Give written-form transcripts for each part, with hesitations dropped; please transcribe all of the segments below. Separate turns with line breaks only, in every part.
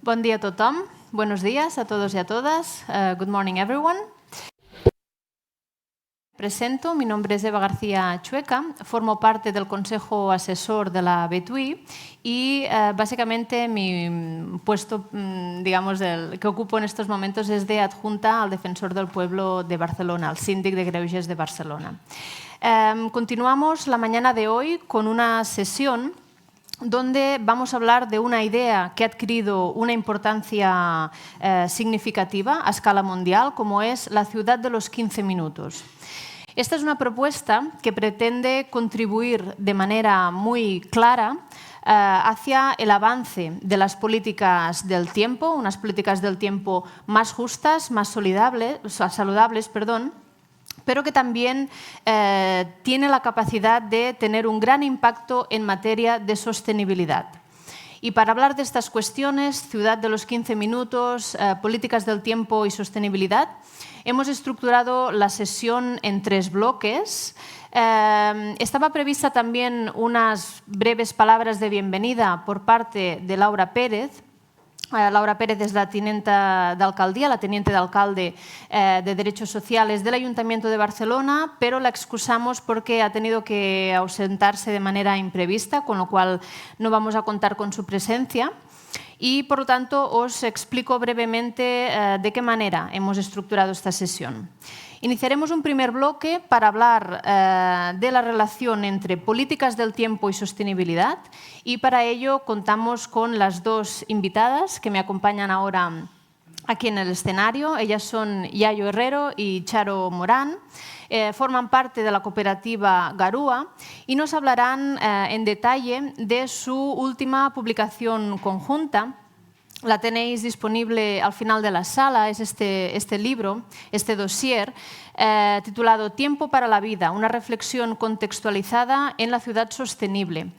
Bon dia a tothom. Buenos días a todos y a todas. Good morning, everyone. Presento, mi nombre es Eva García Chueca, formo parte del Consejo Asesor de la BTUI y básicamente mi puesto, digamos, que ocupo en estos momentos es de adjunta al Defensor del Pueblo de Barcelona, al Síndic de Greuges de Barcelona. Continuamos la mañana de hoy con una sesión donde vamos a hablar de una idea que ha adquirido una importancia significativa a escala mundial, como es la ciudad de los 15 minutos. Esta es una propuesta que pretende contribuir de manera muy clara hacia el avance de las políticas del tiempo, unas políticas del tiempo más justas, más saludables, pero que también tiene la capacidad de tener un gran impacto en materia de sostenibilidad. Y para hablar de estas cuestiones, ciudad de los 15 minutos, políticas del tiempo y sostenibilidad, hemos estructurado la sesión en 3 bloques. Estaba prevista también unas breves palabras de bienvenida por parte de Laura Pérez. Laura Pérez es la teniente de alcalde de Derechos Sociales del Ayuntamiento de Barcelona, pero la excusamos porque ha tenido que ausentarse de manera imprevista, con lo cual no vamos a contar con su presencia. Y, por lo tanto, os explico brevemente de qué manera hemos estructurado esta sesión. Iniciaremos un primer bloque para hablar de la relación entre políticas del tiempo y sostenibilidad y para ello contamos con las 2 invitadas que me acompañan ahora aquí en el escenario. Ellas son Yayo Herrero y Charo Morán. Forman parte de la cooperativa Garúa y nos hablarán en detalle de su última publicación conjunta. La tenéis disponible al final de la sala, es este libro, este dossier, titulado Tiempo para la vida, una reflexión contextualizada en la ciudad sostenible.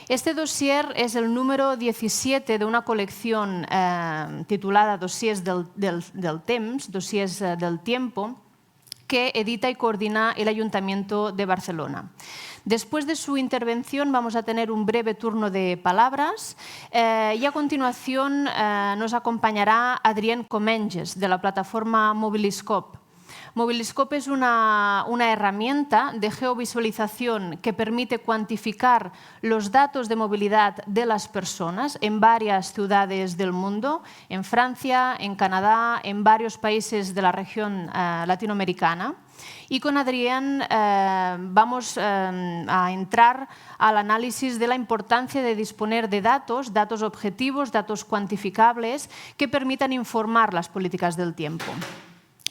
Este dossier es el número 17 de una colección titulada Dossiers del Temps, Dossiers del Tiempo, que edita y coordina el Ayuntamiento de Barcelona. Después de su intervención vamos a tener un breve turno de palabras y a continuación nos acompañará Adrien Comenges de la plataforma Mobiliscope. Mobiliscope es una herramienta de geovisualización que permite cuantificar los datos de movilidad de las personas en varias ciudades del mundo, en Francia, en Canadá, en varios países de la región latinoamericana. Y con Adrien vamos a entrar al análisis de la importancia de disponer de datos objetivos, datos cuantificables que permitan informar las políticas del tiempo.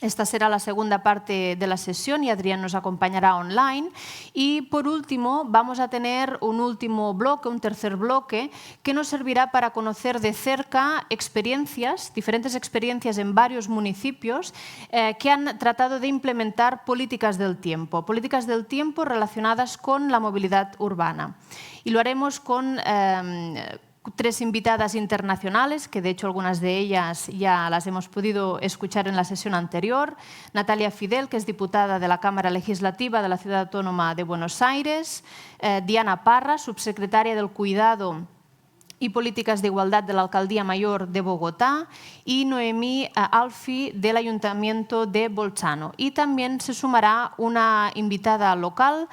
Esta será la segunda parte de la sesión y Adrien nos acompañará online. Y por último vamos a tener un último bloque, un tercer bloque, que nos servirá para conocer de cerca diferentes experiencias en varios municipios que han tratado de implementar políticas del tiempo relacionadas con la movilidad urbana. Y lo haremos con 3 invitadas internacionales, que de hecho algunas de ellas ya las hemos podido escuchar en la sesión anterior. Natalia Fidel, que es diputada de la Cámara Legislativa de la Ciudad Autónoma de Buenos Aires. Diana Parra, subsecretaria del Cuidado y Políticas de Igualdad de la Alcaldía Mayor de Bogotá. Y Noemí Alfi, del Ayuntamiento de Bolzano. Y también se sumará una invitada local,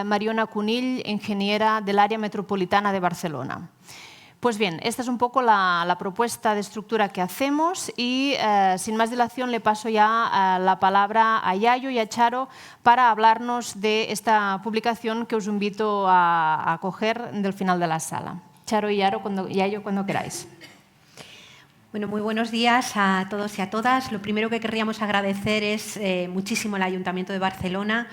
Mariona Cunill, ingeniera del Área Metropolitana de Barcelona. Pues bien, esta es un poco la propuesta de estructura que hacemos y sin más dilación le paso ya la palabra a Yayo y a Charo para hablarnos de esta publicación que os invito a coger del final de la sala. Charo y Yayo, cuando queráis.
Bueno, muy buenos días a todos y a todas. Lo primero que querríamos agradecer es muchísimo al Ayuntamiento de Barcelona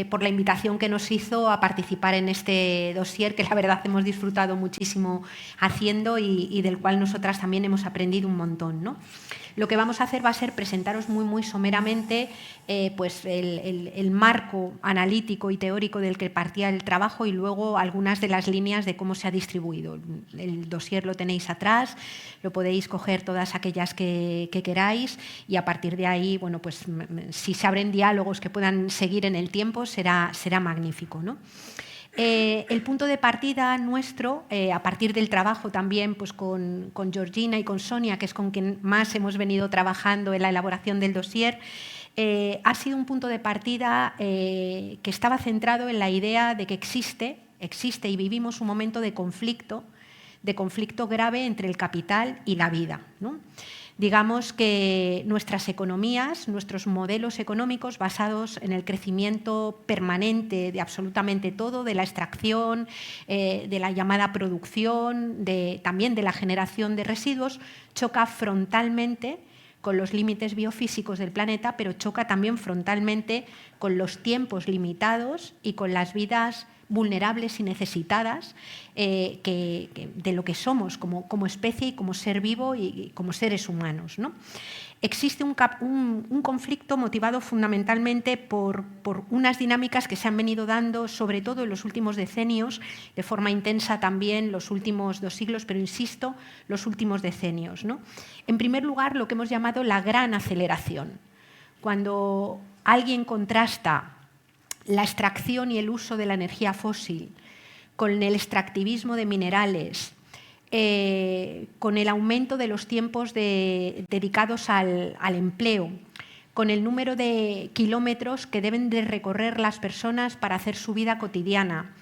por la invitación que nos hizo a participar en este dossier, que la verdad hemos disfrutado muchísimo haciendo y del cual nosotras también hemos aprendido un montón, ¿no? Lo que vamos a hacer va a ser presentaros muy someramente pues el marco analítico y teórico del que partía el trabajo y luego algunas de las líneas de cómo se ha distribuido. El dossier lo tenéis atrás, lo podéis coger todas aquellas que queráis y a partir de ahí, bueno, pues si se abren diálogos que puedan seguir en el tiempo será magnífico, ¿no? El punto de partida nuestro, a partir del trabajo también pues con Georgina y con Sonia, que es con quien más hemos venido trabajando en la elaboración del dossier, ha sido un punto de partida que estaba centrado en la idea de que existe y vivimos un momento de conflicto grave entre el capital y la vida, ¿no? Digamos que nuestras economías, nuestros modelos económicos basados en el crecimiento permanente de absolutamente todo, de la extracción, de la llamada producción, también de la generación de residuos, choca frontalmente con los límites biofísicos del planeta, pero choca también frontalmente con los tiempos limitados y con las vidas vulnerables y necesitadas de lo que somos como especie y como ser vivo y como seres humanos, ¿no? Existe un conflicto motivado fundamentalmente por unas dinámicas que se han venido dando, sobre todo en los últimos decenios, de forma intensa también los últimos 2 siglos, pero insisto, los últimos decenios, ¿no? En primer lugar, lo que hemos llamado la gran aceleración. Cuando alguien contrasta la extracción y el uso de la energía fósil con el extractivismo de minerales, con el aumento de los tiempos dedicados al empleo, con el número de kilómetros que deben de recorrer las personas para hacer su vida cotidiana,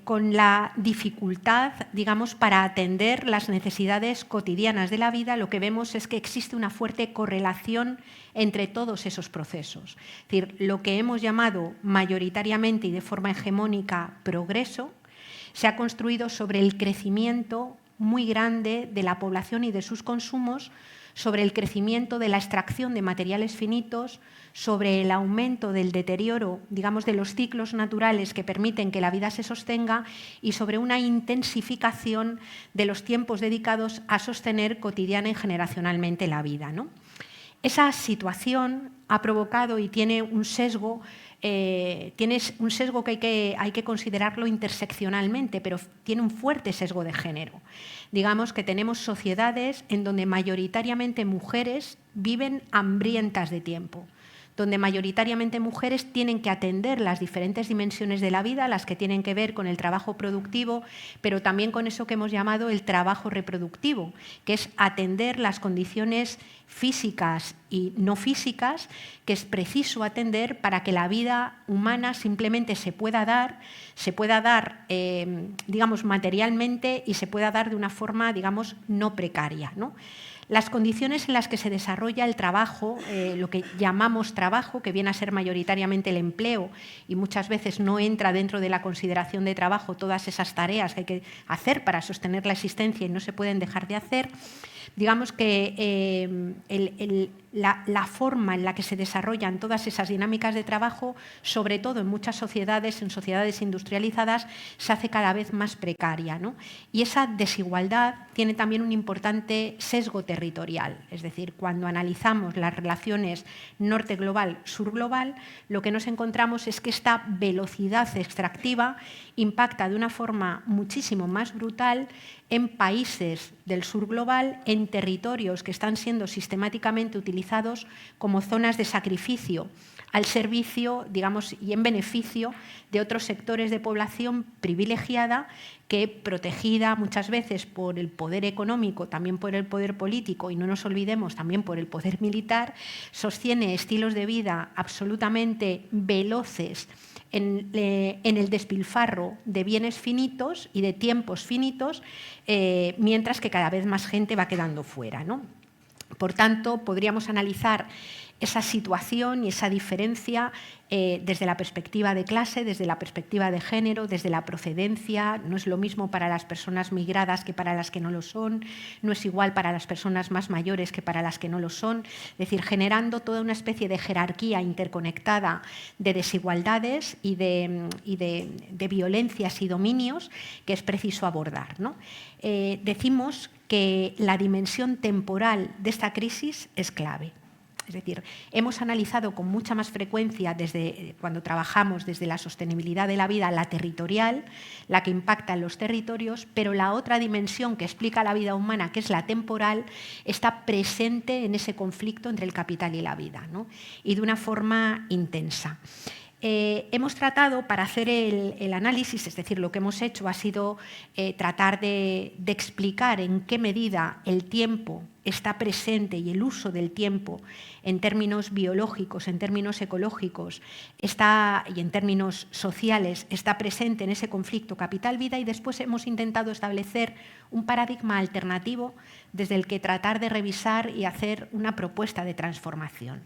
con la dificultad, digamos, para atender las necesidades cotidianas de la vida, lo que vemos es que existe una fuerte correlación entre todos esos procesos. Es decir, lo que hemos llamado mayoritariamente y de forma hegemónica progreso, se ha construido sobre el crecimiento muy grande de la población y de sus consumos, sobre el crecimiento de la extracción de materiales finitos, sobre el aumento del deterioro, digamos, de los ciclos naturales que permiten que la vida se sostenga y sobre una intensificación de los tiempos dedicados a sostener cotidiana y generacionalmente la vida, ¿no? Esa situación ha provocado y tiene un sesgo que hay que considerarlo interseccionalmente, pero tiene un fuerte sesgo de género. Digamos que tenemos sociedades en donde mayoritariamente mujeres viven hambrientas de tiempo, donde mayoritariamente mujeres tienen que atender las diferentes dimensiones de la vida, las que tienen que ver con el trabajo productivo, pero también con eso que hemos llamado el trabajo reproductivo, que es atender las condiciones físicas y no físicas que es preciso atender para que la vida humana simplemente se pueda dar, digamos, materialmente y se pueda dar de una forma, digamos, no precaria, ¿no? Las condiciones en las que se desarrolla el trabajo, lo que llamamos trabajo, que viene a ser mayoritariamente el empleo y muchas veces no entra dentro de la consideración de trabajo todas esas tareas que hay que hacer para sostener la existencia y no se pueden dejar de hacer. Digamos que la forma en la que se desarrollan todas esas dinámicas de trabajo, sobre todo en muchas sociedades, en sociedades industrializadas, se hace cada vez más precaria, ¿no? Y esa desigualdad tiene también un importante sesgo territorial. Es decir, cuando analizamos las relaciones norte global, sur global, lo que nos encontramos es que esta velocidad extractiva impacta de una forma muchísimo más brutal en países del sur global, en territorios que están siendo sistemáticamente utilizados como zonas de sacrificio al servicio, digamos, y en beneficio de otros sectores de población privilegiada que, protegida muchas veces por el poder económico, también por el poder político y no nos olvidemos también por el poder militar, sostiene estilos de vida absolutamente veloces en el despilfarro de bienes finitos y de tiempos finitos, mientras que cada vez más gente va quedando fuera, ¿no? Por tanto, podríamos analizar esa situación y esa diferencia desde la perspectiva de clase, desde la perspectiva de género, desde la procedencia. No es lo mismo para las personas migradas que para las que no lo son, no es igual para las personas más mayores que para las que no lo son, es decir, generando toda una especie de jerarquía interconectada de desigualdades y de violencias y dominios que es preciso abordar, ¿no? Decimos que la dimensión temporal de esta crisis es clave. Es decir, hemos analizado con mucha más frecuencia desde cuando trabajamos desde la sostenibilidad de la vida, la territorial, la que impacta en los territorios, pero la otra dimensión que explica la vida humana, que es la temporal, está presente en ese conflicto entre el capital y la vida, ¿no? Y de una forma intensa. Hemos tratado, para hacer el análisis, es decir, lo que hemos hecho ha sido tratar de explicar en qué medida el tiempo está presente y el uso del tiempo en términos biológicos, en términos ecológicos y en términos sociales está presente en ese conflicto capital-vida, y después hemos intentado establecer un paradigma alternativo desde el que tratar de revisar y hacer una propuesta de transformación.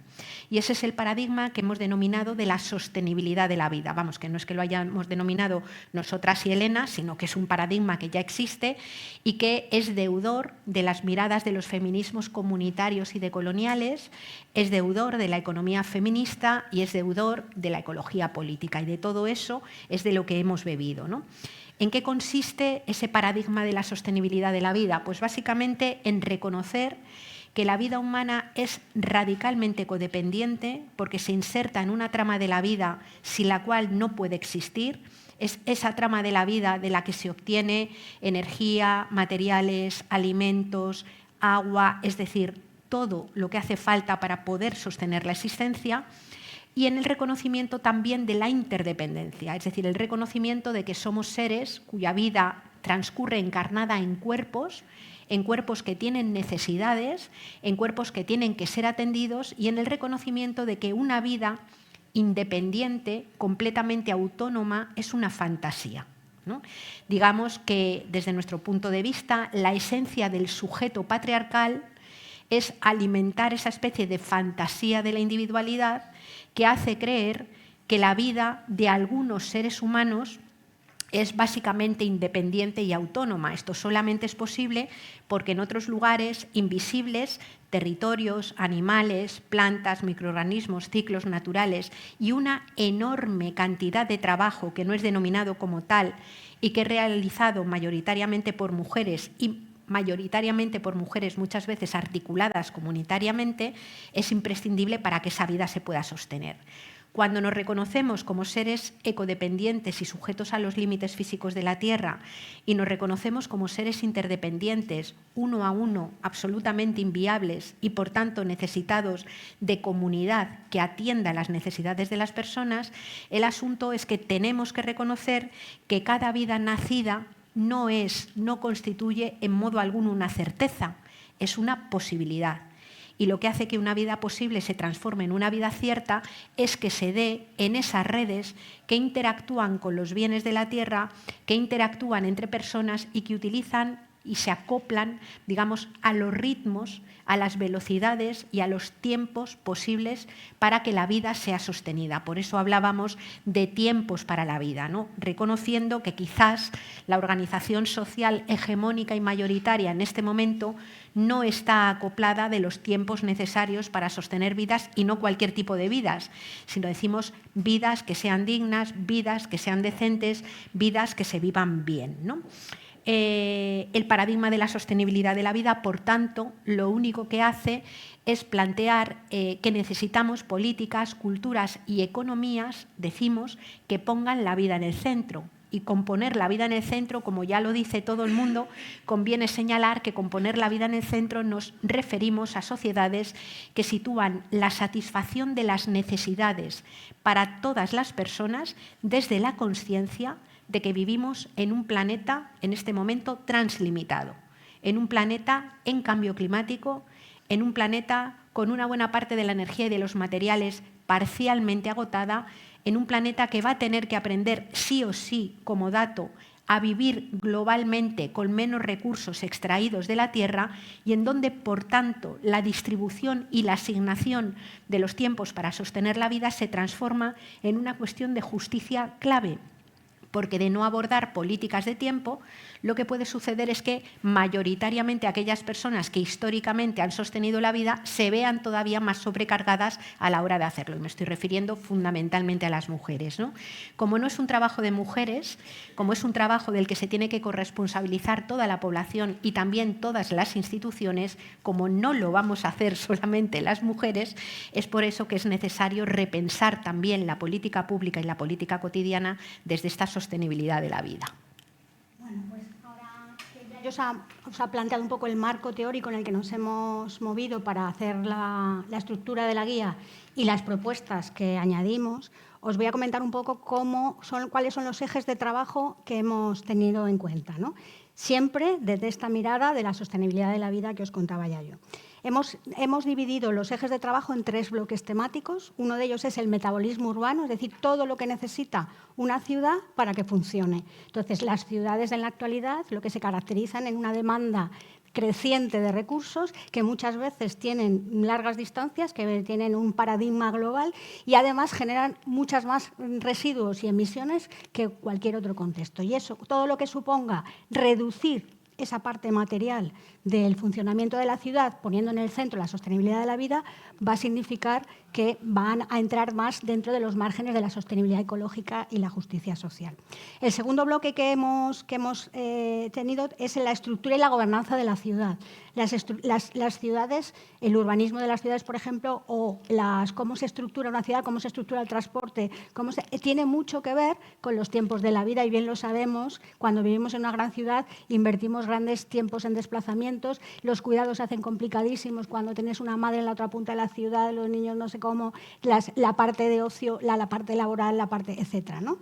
Y ese es el paradigma que hemos denominado de la sostenibilidad de la vida. Vamos, que no es que lo hayamos denominado nosotras y Elena, sino que es un paradigma que ya existe y que es deudor de las miradas de los feminismos comunitarios y decoloniales, es deudor de la economía feminista y es deudor de la ecología política. Y de todo eso es de lo que hemos bebido, ¿no? ¿En qué consiste ese paradigma de la sostenibilidad de la vida? Pues básicamente en reconocer que la vida humana es radicalmente codependiente porque se inserta en una trama de la vida sin la cual no puede existir. Es esa trama de la vida de la que se obtiene energía, materiales, alimentos, agua, es decir, todo lo que hace falta para poder sostener la existencia. Y en el reconocimiento también de la interdependencia, es decir, el reconocimiento de que somos seres cuya vida transcurre encarnada en cuerpos que tienen necesidades, en cuerpos que tienen que ser atendidos, y en el reconocimiento de que una vida independiente, completamente autónoma, es una fantasía, ¿no? Digamos que, desde nuestro punto de vista, la esencia del sujeto patriarcal es alimentar esa especie de fantasía de la individualidad que hace creer que la vida de algunos seres humanos es básicamente independiente y autónoma. Esto solamente es posible porque en otros lugares invisibles, territorios, animales, plantas, microorganismos, ciclos naturales y una enorme cantidad de trabajo que no es denominado como tal y que es realizado mayoritariamente por mujeres muchas veces articuladas comunitariamente, es imprescindible para que esa vida se pueda sostener. Cuando nos reconocemos como seres ecodependientes y sujetos a los límites físicos de la Tierra y nos reconocemos como seres interdependientes, uno a uno, absolutamente inviables y por tanto necesitados de comunidad que atienda las necesidades de las personas, el asunto es que tenemos que reconocer que cada vida nacida no constituye en modo alguno una certeza, es una posibilidad. Y lo que hace que una vida posible se transforme en una vida cierta es que se dé en esas redes que interactúan con los bienes de la tierra, que interactúan entre personas y que utilizan y se acoplan, digamos, a los ritmos, a las velocidades y a los tiempos posibles para que la vida sea sostenida. Por eso hablábamos de tiempos para la vida, ¿no? Reconociendo que quizás la organización social hegemónica y mayoritaria en este momento no está acoplada de los tiempos necesarios para sostener vidas, y no cualquier tipo de vidas, sino decimos vidas que sean dignas, vidas que sean decentes, vidas que se vivan bien, ¿no? El paradigma de la sostenibilidad de la vida, por tanto, lo único que hace es plantear que necesitamos políticas, culturas y economías, decimos, que pongan la vida en el centro. Y con poner la vida en el centro, como ya lo dice todo el mundo, conviene señalar que con poner la vida en el centro nos referimos a sociedades que sitúan la satisfacción de las necesidades para todas las personas desde la consciencia de que vivimos en un planeta, en este momento, translimitado, en un planeta en cambio climático, en un planeta con una buena parte de la energía y de los materiales parcialmente agotada, en un planeta que va a tener que aprender sí o sí, como dato, a vivir globalmente con menos recursos extraídos de la Tierra y en donde, por tanto, la distribución y la asignación de los tiempos para sostener la vida se transforma en una cuestión de justicia clave. Porque de no abordar políticas de tiempo, lo que puede suceder es que mayoritariamente aquellas personas que históricamente han sostenido la vida se vean todavía más sobrecargadas a la hora de hacerlo. Y me estoy refiriendo fundamentalmente a las mujeres, ¿no? Como no es un trabajo de mujeres, como es un trabajo del que se tiene que corresponsabilizar toda la población y también todas las instituciones, como no lo vamos a hacer solamente las mujeres, es por eso que es necesario repensar también la política pública y la política cotidiana desde esta sostenibilidad de la vida.
Bueno, pues ahora que ya os ha planteado un poco el marco teórico en el que nos hemos movido para hacer la estructura de la guía y las propuestas que añadimos, os voy a comentar un poco cuáles son los ejes de trabajo que hemos tenido en cuenta, ¿no? Siempre desde esta mirada de la sostenibilidad de la vida que os contaba ya yo. Hemos dividido los ejes de trabajo en 3 bloques temáticos. Uno de ellos es el metabolismo urbano, es decir, todo lo que necesita una ciudad para que funcione. Entonces, las ciudades en la actualidad lo que se caracterizan en una demanda creciente de recursos que muchas veces tienen largas distancias, que tienen un paradigma global y además generan muchas más residuos y emisiones que cualquier otro contexto. Y eso, todo lo que suponga reducir esa parte material del funcionamiento de la ciudad, poniendo en el centro la sostenibilidad de la vida, va a significar que van a entrar más dentro de los márgenes de la sostenibilidad ecológica y la justicia social. El segundo bloque que hemos tenido es en la estructura y la gobernanza de la ciudad. Las ciudades, el urbanismo de las ciudades, por ejemplo, o cómo se estructura una ciudad, cómo se estructura el transporte, tiene mucho que ver con los tiempos de la vida y bien lo sabemos, cuando vivimos en una gran ciudad invertimos grandes tiempos en desplazamientos, los cuidados se hacen complicadísimos cuando tienes una madre en la otra punta de la ciudad, los niños no sé cómo, la parte de ocio, la parte laboral, la parte, etcétera, ¿no?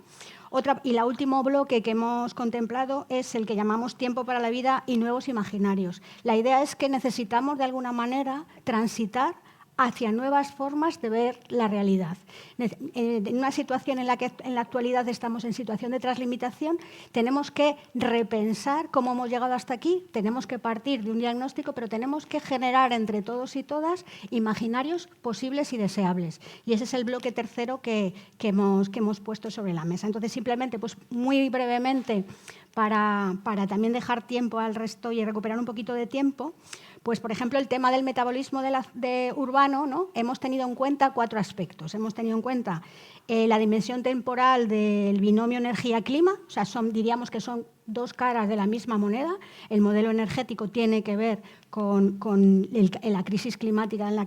Y el último bloque que hemos contemplado es el que llamamos tiempo para la vida y nuevos imaginarios. La idea es que necesitamos, de alguna manera, transitar hacia nuevas formas de ver la realidad. En una situación en la que en la actualidad estamos en situación de translimitación, tenemos que repensar cómo hemos llegado hasta aquí, tenemos que partir de un diagnóstico, pero tenemos que generar entre todos y todas imaginarios posibles y deseables. Y ese es el bloque tercero que hemos puesto sobre la mesa. Entonces, simplemente, pues muy brevemente, para también dejar tiempo al resto y recuperar un poquito de tiempo, pues, por ejemplo, el tema del metabolismo urbano, ¿no? Hemos tenido en cuenta 4 aspectos. Hemos tenido en cuenta la dimensión temporal del binomio energía-clima, o sea, diríamos que son 2 caras de la misma moneda. El modelo energético tiene que ver con la crisis climática en las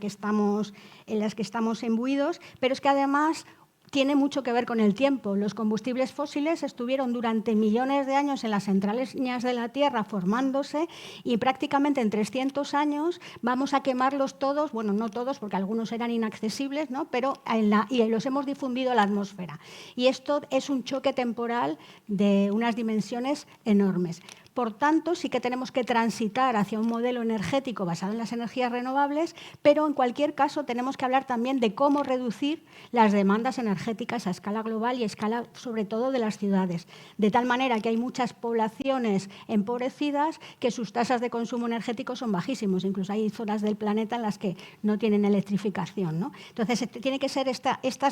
que estamos imbuidos, pero es que además tiene mucho que ver con el tiempo. Los combustibles fósiles estuvieron durante millones de años en las entrañas de la Tierra formándose y prácticamente en 300 años vamos a quemarlos todos, bueno, no todos porque algunos eran inaccesibles, ¿no? Pero y los hemos difundido a la atmósfera. Y esto es un choque temporal de unas dimensiones enormes. Por tanto, sí que tenemos que transitar hacia un modelo energético basado en las energías renovables, pero en cualquier caso tenemos que hablar también de cómo reducir las demandas energéticas a escala global y a escala sobre todo de las ciudades, de tal manera que hay muchas poblaciones empobrecidas que sus tasas de consumo energético son bajísimos, incluso hay zonas del planeta en las que no tienen electrificación, ¿no? Entonces, tiene que ser este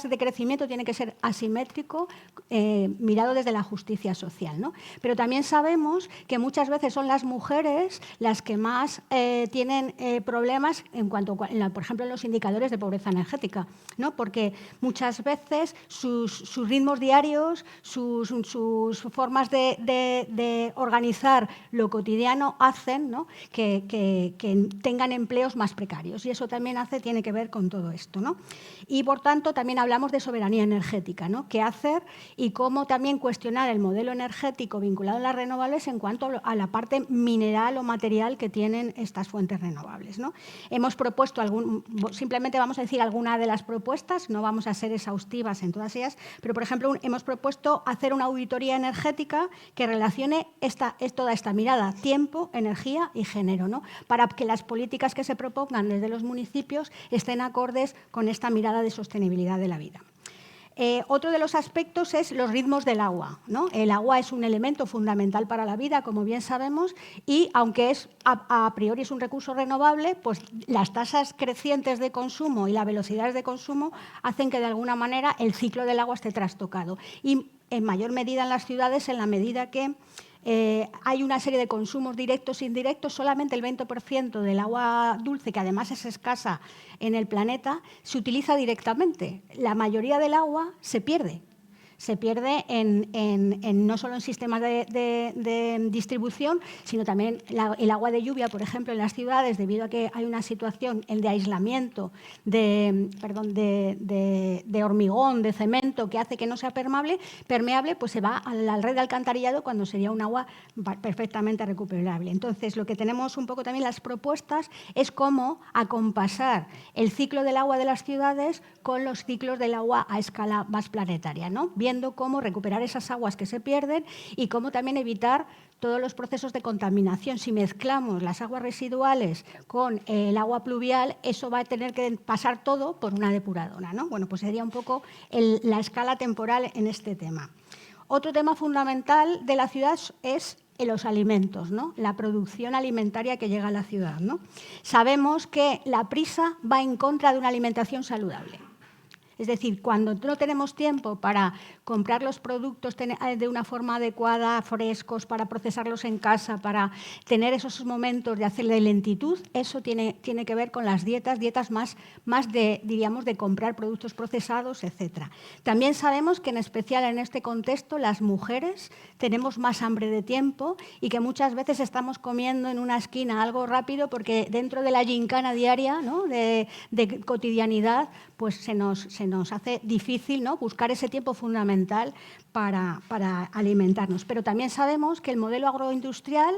decrecimiento tiene que ser asimétrico, mirado desde la justicia social, ¿no? Pero también sabemos que muchas veces son las mujeres las que más tienen problemas en cuanto, por ejemplo, en los indicadores de pobreza energética, ¿no? Porque muchas veces sus ritmos diarios, sus formas de organizar lo cotidiano hacen, ¿no? que tengan empleos más precarios. Y eso también tiene que ver con todo esto, ¿no? Y, por tanto, también hablamos de soberanía energética, ¿no? Qué hacer y cómo también cuestionar el modelo energético vinculado a las renovables en cuanto a la parte mineral o material que tienen estas fuentes renovables, ¿no? Hemos propuesto simplemente vamos a decir alguna de las propuestas, no vamos a ser exhaustivas en todas ellas, pero, por ejemplo, hemos propuesto hacer una auditoría energética que relacione toda esta mirada, tiempo, energía y género, ¿no? Para que las políticas que se propongan desde los municipios estén acordes con esta mirada de sostenibilidad de la vida. Otro de los aspectos es los ritmos del agua, ¿no? El agua es un elemento fundamental para la vida, como bien sabemos, y aunque a priori es un recurso renovable, pues las tasas crecientes de consumo y las velocidades de consumo hacen que de alguna manera el ciclo del agua esté trastocado. Y en mayor medida en las ciudades, en la medida que hay una serie de consumos directos e indirectos, solamente el 20% del agua dulce, que además es escasa en el planeta, se utiliza directamente. La mayoría del agua se pierde. se pierde no solo en sistemas de distribución, sino también el agua de lluvia, por ejemplo, en las ciudades, debido a que hay una situación de aislamiento, de hormigón, de cemento, que hace que no sea permeable, pues se va a la red de alcantarillado cuando sería un agua perfectamente recuperable. Entonces, lo que tenemos un poco también las propuestas es cómo acompasar el ciclo del agua de las ciudades con los ciclos del agua a escala más planetaria, ¿no? Viendo cómo recuperar esas aguas que se pierden y cómo también evitar todos los procesos de contaminación. Si mezclamos las aguas residuales con el agua pluvial, eso va a tener que pasar todo por una depuradora, ¿no? Bueno, pues sería un poco la escala temporal en este tema. Otro tema fundamental de la ciudad es los alimentos, ¿no? La producción alimentaria que llega a la ciudad, ¿no? Sabemos que la prisa va en contra de una alimentación saludable. Es decir, cuando no tenemos tiempo para comprar los productos de una forma adecuada, frescos, para procesarlos en casa, para tener esos momentos de hacer de lentitud, eso tiene que ver con las dietas más diríamos, de comprar productos procesados, etc. También sabemos que, en especial en este contexto, las mujeres tenemos más hambre de tiempo y que muchas veces estamos comiendo en una esquina algo rápido porque dentro de la gincana diaria, ¿no?, de cotidianidad, pues se nos hace difícil, ¿no?, buscar ese tiempo fundamental para alimentarnos. Pero también sabemos que el modelo agroindustrial,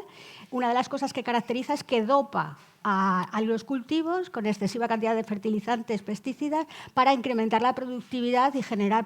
una de las cosas que caracteriza es que dopa a los cultivos con excesiva cantidad de fertilizantes, pesticidas, para incrementar la productividad y generar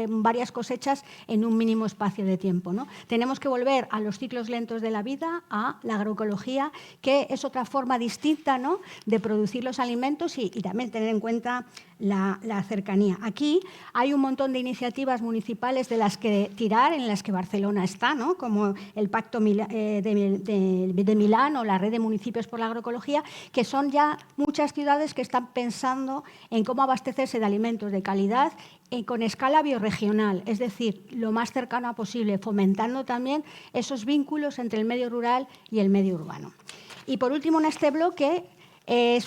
varias cosechas en un mínimo espacio de tiempo, ¿no? Tenemos que volver a los ciclos lentos de la vida, a la agroecología, que es otra forma distinta, ¿no?, de producir los alimentos y también tener en cuenta la cercanía. Aquí hay un montón de iniciativas municipales de las que tirar, en las que Barcelona está, ¿no?, como el Pacto de Milán o la Red de Municipios por la Agroecología, que son ya muchas ciudades que están pensando en cómo abastecerse de alimentos de calidad con escala bioregional, es decir, lo más cercano posible, fomentando también esos vínculos entre el medio rural y el medio urbano. Y por último, en este bloque,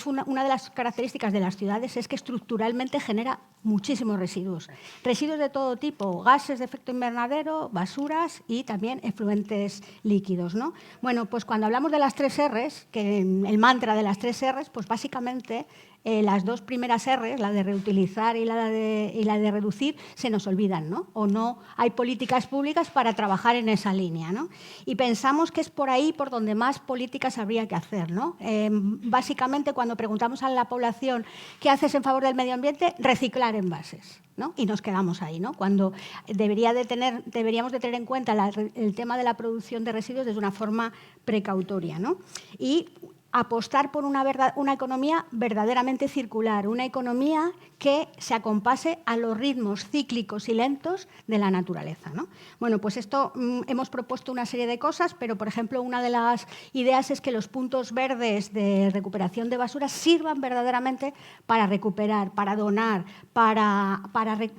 una de las características de las ciudades es que estructuralmente genera muchísimos residuos. Residuos de todo tipo, gases de efecto invernadero, basuras y también efluentes líquidos, ¿no? Bueno, pues cuando hablamos de las 3 R's, que el mantra de las 3 R's, pues básicamente las dos primeras R's, la de reutilizar y la de reducir, se nos olvidan, ¿no? O no hay políticas públicas para trabajar en esa línea, ¿no? Y pensamos que es por ahí por donde más políticas habría que hacer, ¿no? Básicamente, cuando preguntamos a la población ¿qué haces en favor del medio ambiente? Reciclar envases, ¿no? Y nos quedamos ahí, ¿no?, cuando deberíamos de tener en cuenta el tema de la producción de residuos desde una forma precautoria, ¿no? Y apostar por una economía verdaderamente circular, una economía que se acompase a los ritmos cíclicos y lentos de la naturaleza, ¿no? Bueno, pues esto hemos propuesto una serie de cosas, pero, por ejemplo, una de las ideas es que los puntos verdes de recuperación de basuras sirvan verdaderamente para recuperar, para donar,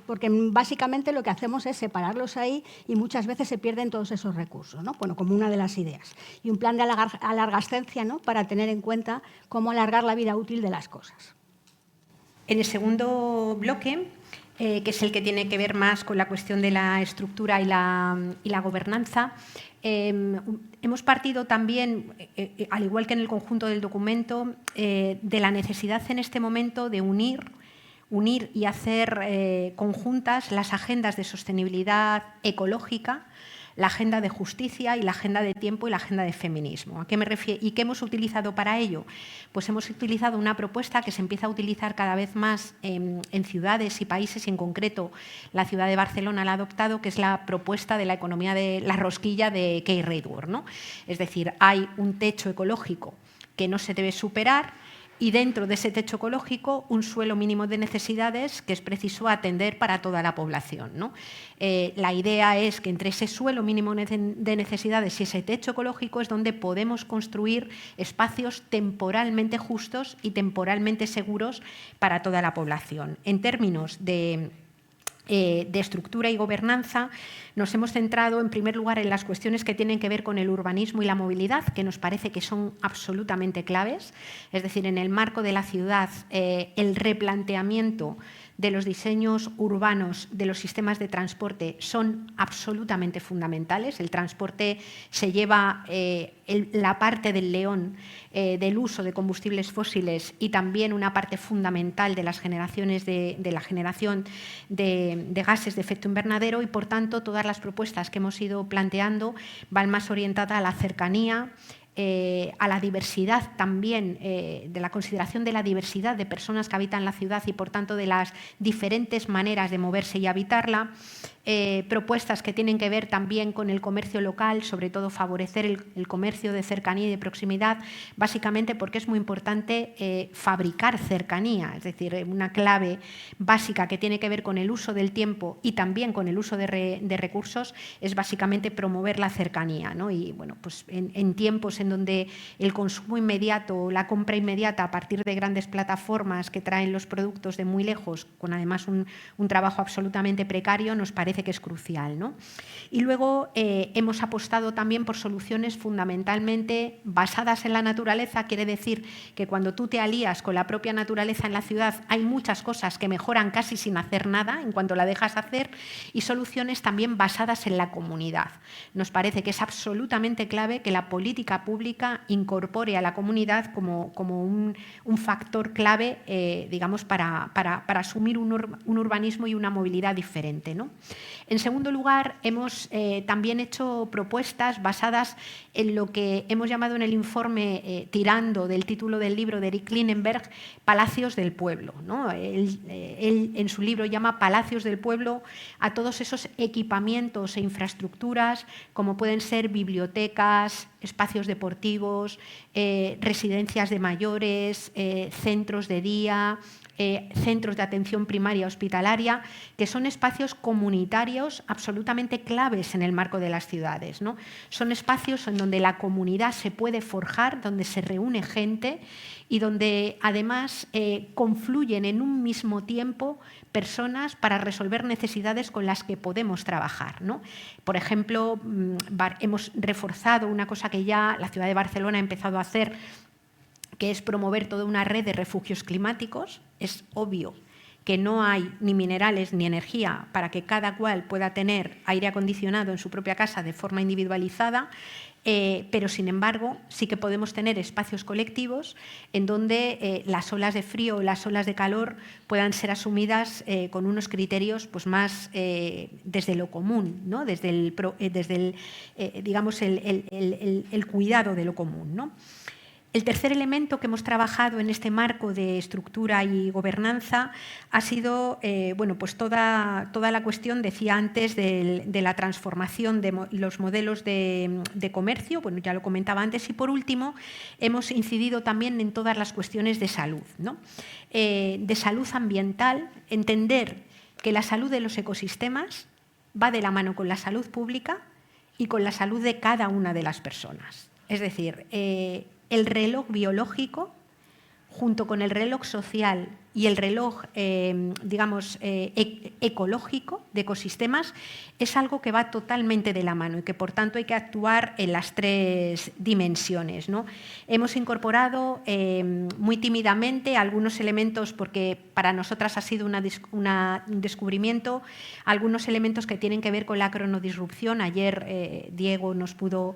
porque básicamente lo que hacemos es separarlos ahí y muchas veces se pierden todos esos recursos, ¿no? Bueno, como una de las ideas. Y un plan de alargascencia, ¿no?, para tener en cuenta cómo alargar la vida útil de las cosas.
En el segundo bloque, que es el que tiene que ver más con la cuestión de la estructura y la gobernanza, hemos partido también, al igual que en el conjunto del documento, de la necesidad en este momento de unir y hacer conjuntas las agendas de sostenibilidad ecológica, la agenda de justicia y la agenda de tiempo y la agenda de feminismo. ¿A qué me refiero? ¿Y qué hemos utilizado para ello? Pues hemos utilizado una propuesta que se empieza a utilizar cada vez más en ciudades y países, y en concreto la ciudad de Barcelona la ha adoptado, que es la propuesta de la economía de la rosquilla de Kay Raworth, ¿no? Es decir, hay un techo ecológico que no se debe superar, y dentro de ese techo ecológico un suelo mínimo de necesidades que es preciso atender para toda la población, ¿no? La idea es que entre ese suelo mínimo de necesidades y ese techo ecológico es donde podemos construir espacios temporalmente justos y temporalmente seguros para toda la población. En términos de estructura y gobernanza, nos hemos centrado en primer lugar en las cuestiones que tienen que ver con el urbanismo y la movilidad, que nos parece que son absolutamente claves. Es decir, en el marco de la ciudad, el replanteamiento de los diseños urbanos de los sistemas de transporte son absolutamente fundamentales. El transporte se lleva la parte del león del uso de combustibles fósiles y también una parte fundamental de las generaciones de la generación de gases de efecto invernadero, y por tanto todas las propuestas que hemos ido planteando van más orientadas a la cercanía, a la diversidad también, de la consideración de la diversidad de personas que habitan la ciudad y por tanto de las diferentes maneras de moverse y habitarla. Propuestas que tienen que ver también con el comercio local, sobre todo favorecer el comercio de cercanía y de proximidad, básicamente porque es muy importante fabricar cercanía, es decir, una clave básica que tiene que ver con el uso del tiempo y también con el uso de recursos es básicamente promover la cercanía, ¿no? Y bueno, pues en tiempos en donde el consumo inmediato, la compra inmediata a partir de grandes plataformas que traen los productos de muy lejos, con además un trabajo absolutamente precario, nos parece que es crucial, ¿no? Y luego hemos apostado también por soluciones fundamentalmente basadas en la naturaleza. Quiere decir que cuando tú te alías con la propia naturaleza en la ciudad hay muchas cosas que mejoran casi sin hacer nada en cuanto la dejas hacer, y soluciones también basadas en la comunidad. Nos parece que es absolutamente clave que la política pública incorpore a la comunidad como un factor clave, digamos, para asumir un urbanismo y una movilidad diferente, ¿no? En segundo lugar, hemos también hecho propuestas basadas en lo que hemos llamado en el informe, tirando del título del libro de Eric Klinenberg, Palacios del Pueblo, ¿no? Él en su libro llama Palacios del Pueblo a todos esos equipamientos e infraestructuras como pueden ser bibliotecas, espacios deportivos, residencias de mayores, centros de día, centros de atención primaria hospitalaria, que son espacios comunitarios absolutamente claves en el marco de las ciudades, ¿no? Son espacios en donde la comunidad se puede forjar, donde se reúne gente y donde además confluyen en un mismo tiempo personas para resolver necesidades con las que podemos trabajar, ¿no? Por ejemplo, hemos reforzado una cosa que ya la ciudad de Barcelona ha empezado a hacer, que es promover toda una red de refugios climáticos. Es obvio que no hay ni minerales ni energía para que cada cual pueda tener aire acondicionado en su propia casa de forma individualizada, pero sin embargo sí que podemos tener espacios colectivos en donde las olas de frío o las olas de calor puedan ser asumidas con unos criterios pues más desde lo común, ¿no? desde el digamos el cuidado de lo común, ¿no? El tercer elemento que hemos trabajado en este marco de estructura y gobernanza ha sido bueno, pues toda la cuestión, decía antes, de la transformación de los modelos de comercio, bueno, ya lo comentaba antes, y por último hemos incidido también en todas las cuestiones de salud, ¿no? De salud ambiental, entender que la salud de los ecosistemas va de la mano con la salud pública y con la salud de cada una de las personas. Es decir, el reloj biológico, junto con el reloj social y el reloj, digamos, ecológico de ecosistemas, es algo que va totalmente de la mano y que, por tanto, hay que actuar en las tres dimensiones, ¿no? Hemos incorporado muy tímidamente algunos elementos, porque para nosotras ha sido un descubrimiento, algunos elementos que tienen que ver con la cronodisrupción. Ayer Diego nos pudo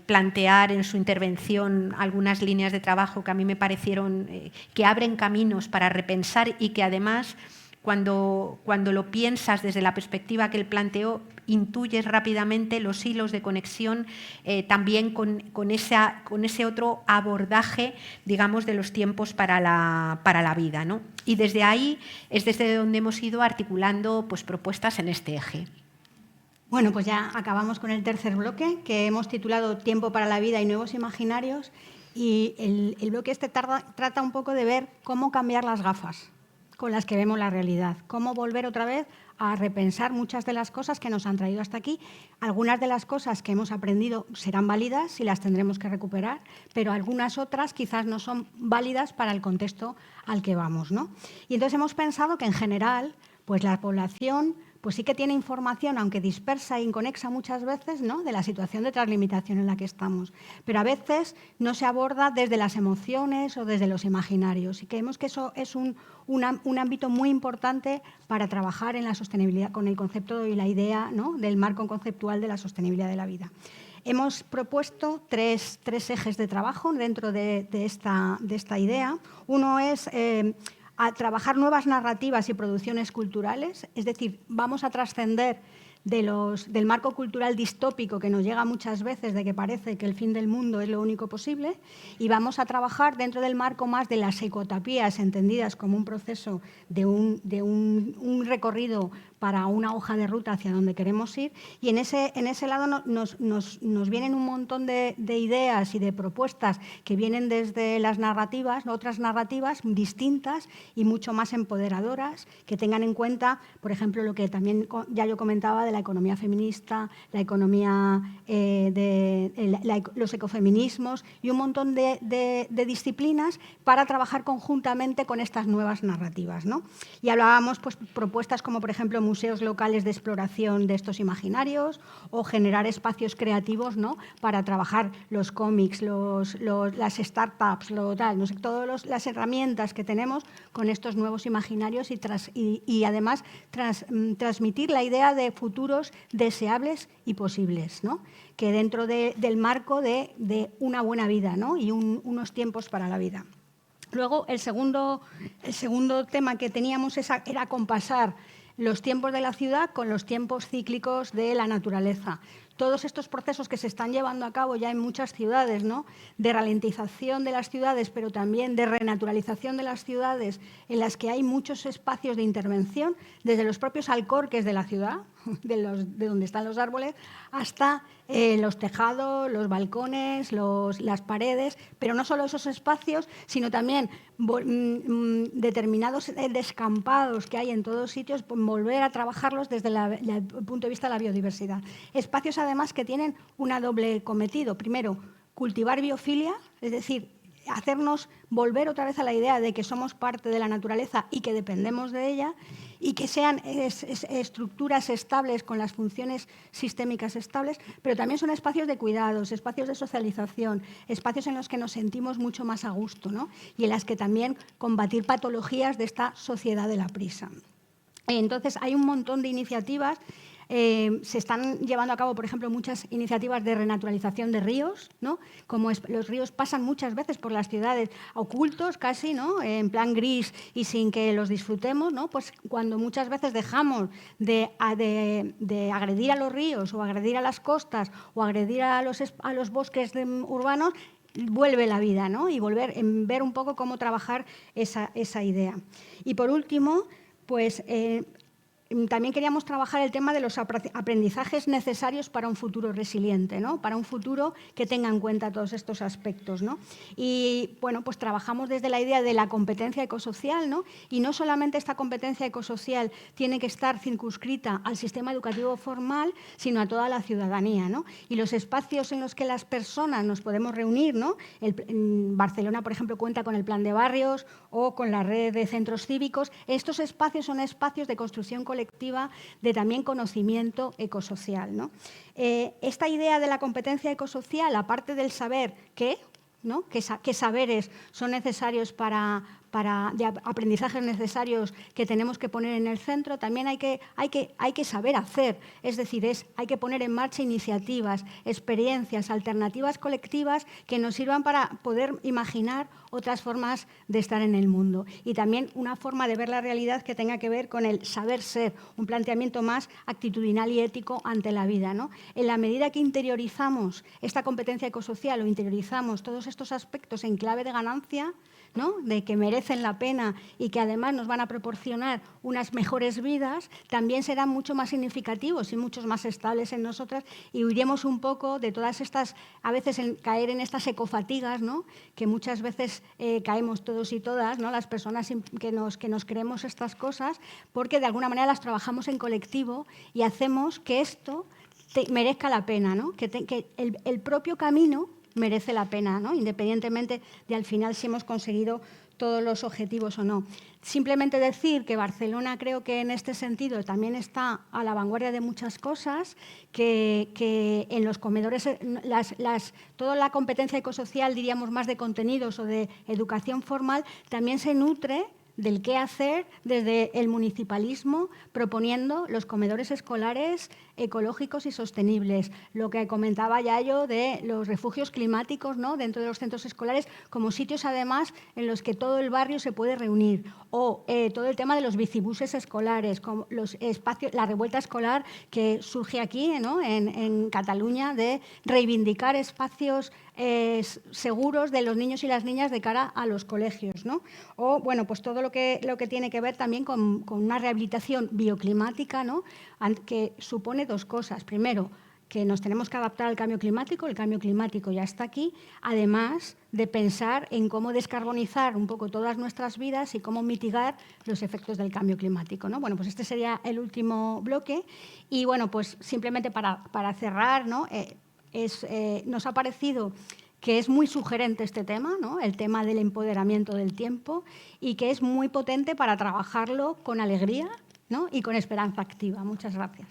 plantear en su intervención algunas líneas de trabajo que a mí me parecieron que abren caminos para repensar y que además cuando lo piensas desde la perspectiva que él planteó, intuyes rápidamente los hilos de conexión también con ese otro abordaje, digamos, de los tiempos para la vida, ¿no? Y desde ahí es desde donde hemos ido articulando pues, propuestas en este eje.
Bueno, pues ya acabamos con el tercer bloque, que hemos titulado Tiempo para la vida y nuevos imaginarios. Y el bloque este trata un poco de ver cómo cambiar las gafas con las que vemos la realidad, cómo volver otra vez a repensar muchas de las cosas que nos han traído hasta aquí. Algunas de las cosas que hemos aprendido serán válidas y las tendremos que recuperar, pero algunas otras quizás no son válidas para el contexto al que vamos, ¿no? Y entonces hemos pensado que en general Pues la población pues sí que tiene información, aunque dispersa e inconexa muchas veces, ¿no?, de la situación de translimitación en la que estamos. Pero a veces no se aborda desde las emociones o desde los imaginarios. Y creemos que eso es un ámbito muy importante para trabajar en la sostenibilidad, con el concepto y la idea, ¿no?, del marco conceptual de la sostenibilidad de la vida. Hemos propuesto tres ejes de trabajo dentro de esta idea. Uno es a trabajar nuevas narrativas y producciones culturales, es decir, vamos a trascender del marco cultural distópico que nos llega muchas veces de que parece que el fin del mundo es lo único posible, y vamos a trabajar dentro del marco más de las ecotopías entendidas como un proceso de un recorrido para una hoja de ruta hacia donde queremos ir, y en ese lado nos vienen un montón de ideas y de propuestas que vienen desde las narrativas, otras narrativas distintas y mucho más empoderadoras, que tengan en cuenta, por ejemplo, lo que también ya yo comentaba de la economía feminista, la economía los ecofeminismos y un montón de disciplinas para trabajar conjuntamente con estas nuevas narrativas, ¿no? Y hablábamos, pues, propuestas como, por ejemplo, museos locales de exploración de estos imaginarios o generar espacios creativos, ¿no?, para trabajar los cómics, las startups, no sé, todas las herramientas que tenemos con estos nuevos imaginarios y además transmitir la idea de futuros deseables y posibles, ¿no?, que dentro del marco de una buena vida, ¿no?, y unos tiempos para la vida. Luego, el segundo tema que teníamos era compasar los tiempos de la ciudad con los tiempos cíclicos de la naturaleza. Todos estos procesos que se están llevando a cabo ya en muchas ciudades, ¿no?, de ralentización de las ciudades, pero también de renaturalización de las ciudades, en las que hay muchos espacios de intervención, desde los propios alcorques de la ciudad, de donde están los árboles, hasta los tejados, los balcones, las paredes, pero no solo esos espacios, sino también determinados descampados que hay en todos sitios, volver a trabajarlos desde el punto de vista de la biodiversidad. Espacios, además, que tienen una doble cometido. Primero, cultivar biofilia, es decir, hacernos volver otra vez a la idea de que somos parte de la naturaleza y que dependemos de ella, y que sean estructuras estables con las funciones sistémicas estables, pero también son espacios de cuidados, espacios de socialización, espacios en los que nos sentimos mucho más a gusto, ¿no?, y en las que también combatir patologías de esta sociedad de la prisa. Entonces, hay un montón de iniciativas. Se están llevando a cabo, por ejemplo, muchas iniciativas de renaturalización de ríos, ¿no?, como los ríos pasan muchas veces por las ciudades ocultos casi, ¿no?, en plan gris y sin que los disfrutemos, ¿no?, pues cuando muchas veces dejamos de agredir a los ríos o agredir a las costas o agredir a los bosques urbanos, vuelve la vida, ¿no?, y ver un poco cómo trabajar esa idea. Y por último, pues también queríamos trabajar el tema de los aprendizajes necesarios para un futuro resiliente, ¿no?, para un futuro que tenga en cuenta todos estos aspectos, ¿no? Y bueno, pues trabajamos desde la idea de la competencia ecosocial, ¿no?, y no solamente esta competencia ecosocial tiene que estar circunscrita al sistema educativo formal, sino a toda la ciudadanía, ¿no? Y los espacios en los que las personas nos podemos reunir, ¿no? En Barcelona, por ejemplo, cuenta con el Plan de Barrios o con la red de centros cívicos. Estos espacios son espacios de construcción colectiva, de también conocimiento ecosocial, ¿no? Esta idea de la competencia ecosocial, aparte del saber qué, ¿no?, qué saberes son necesarios de aprendizajes necesarios que tenemos que poner en el centro, también hay que saber hacer, es decir, hay que poner en marcha iniciativas, experiencias, alternativas colectivas que nos sirvan para poder imaginar otras formas de estar en el mundo, y también una forma de ver la realidad que tenga que ver con el saber ser, un planteamiento más actitudinal y ético ante la vida, ¿no? En la medida que interiorizamos esta competencia ecosocial o interiorizamos todos estos aspectos en clave de ganancia, ¿no?, de que merecen la pena y que además nos van a proporcionar unas mejores vidas, también serán mucho más significativos y muchos más estables en nosotras, y huiremos un poco de todas estas, a veces caer en estas ecofatigas, ¿no?, que muchas veces caemos todos y todas, ¿no?, las personas que nos creemos estas cosas, porque de alguna manera las trabajamos en colectivo y hacemos que esto merezca la pena, ¿no?, que el propio camino merece la pena, ¿no?, independientemente de al final si hemos conseguido todos los objetivos o no. Simplemente decir que Barcelona creo que en este sentido también está a la vanguardia de muchas cosas, que en los comedores toda la competencia ecosocial, diríamos más de contenidos o de educación formal, también se nutre del qué hacer desde el municipalismo, proponiendo los comedores escolares ecológicos y sostenibles. Lo que comentaba Yayo de los refugios climáticos, ¿no?, dentro de los centros escolares, como sitios además en los que todo el barrio se puede reunir. O todo el tema de los bicibuses escolares, como los espacios, la revuelta escolar que surge aquí, ¿no?, en Cataluña, de reivindicar espacios seguros de los niños y las niñas de cara a los colegios, ¿no? O, bueno, pues todo lo que tiene que ver también con una rehabilitación bioclimática, ¿no?, que supone dos cosas. Primero, que nos tenemos que adaptar al cambio climático, el cambio climático ya está aquí, además de pensar en cómo descarbonizar un poco todas nuestras vidas y cómo mitigar los efectos del cambio climático, ¿no? Bueno, pues este sería el último bloque. Y, bueno, pues simplemente para cerrar, ¿no?, nos ha parecido que es muy sugerente este tema, ¿no?, el tema del empoderamiento del tiempo, y que es muy potente para trabajarlo con alegría, ¿no?, y con esperanza activa. Muchas gracias.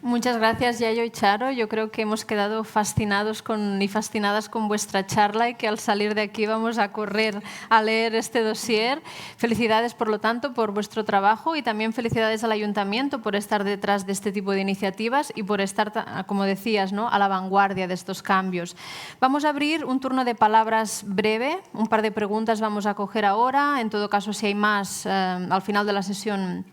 Muchas gracias, Yayo y Charo. Yo creo que hemos quedado fascinados y fascinadas con vuestra charla y que al salir de aquí vamos a correr a leer este dossier. Felicidades, por lo tanto, por vuestro trabajo y también felicidades al Ayuntamiento por estar detrás de este tipo de iniciativas y por estar, como decías, ¿no?, a la vanguardia de estos cambios. Vamos a abrir un turno de palabras breve. Un par de preguntas vamos a coger ahora. En todo caso, si hay más, al final de la sesión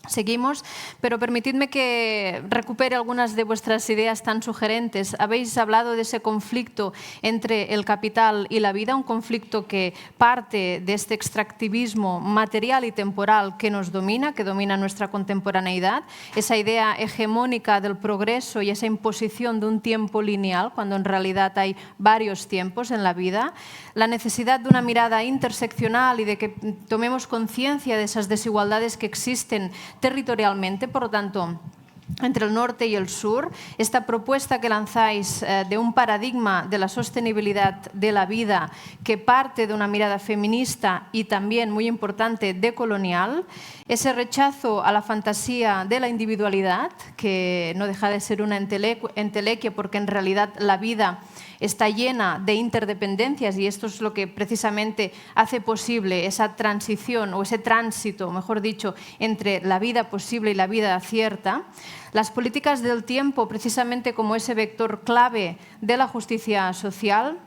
seguimos, pero permitidme que recupere algunas de vuestras ideas tan sugerentes. Habéis hablado de ese conflicto entre el capital y la vida, un conflicto que parte de este extractivismo material y temporal que nos domina, que domina nuestra contemporaneidad, esa idea hegemónica del progreso y esa imposición de un tiempo lineal, cuando en realidad hay varios tiempos en la vida, la necesidad de una mirada interseccional y de que tomemos conciencia de esas desigualdades que existen territorialmente, por lo tanto, entre el norte y el sur, esta propuesta que lanzáis de un paradigma de la sostenibilidad de la vida que parte de una mirada feminista y también, muy importante, decolonial, ese rechazo a la fantasía de la individualidad, que no deja de ser una entelequia porque en realidad la vida está llena de interdependencias y esto es lo que precisamente hace posible esa transición o ese tránsito, mejor dicho, entre la vida posible y la vida cierta. Las políticas del tiempo, precisamente como ese vector clave de la justicia social,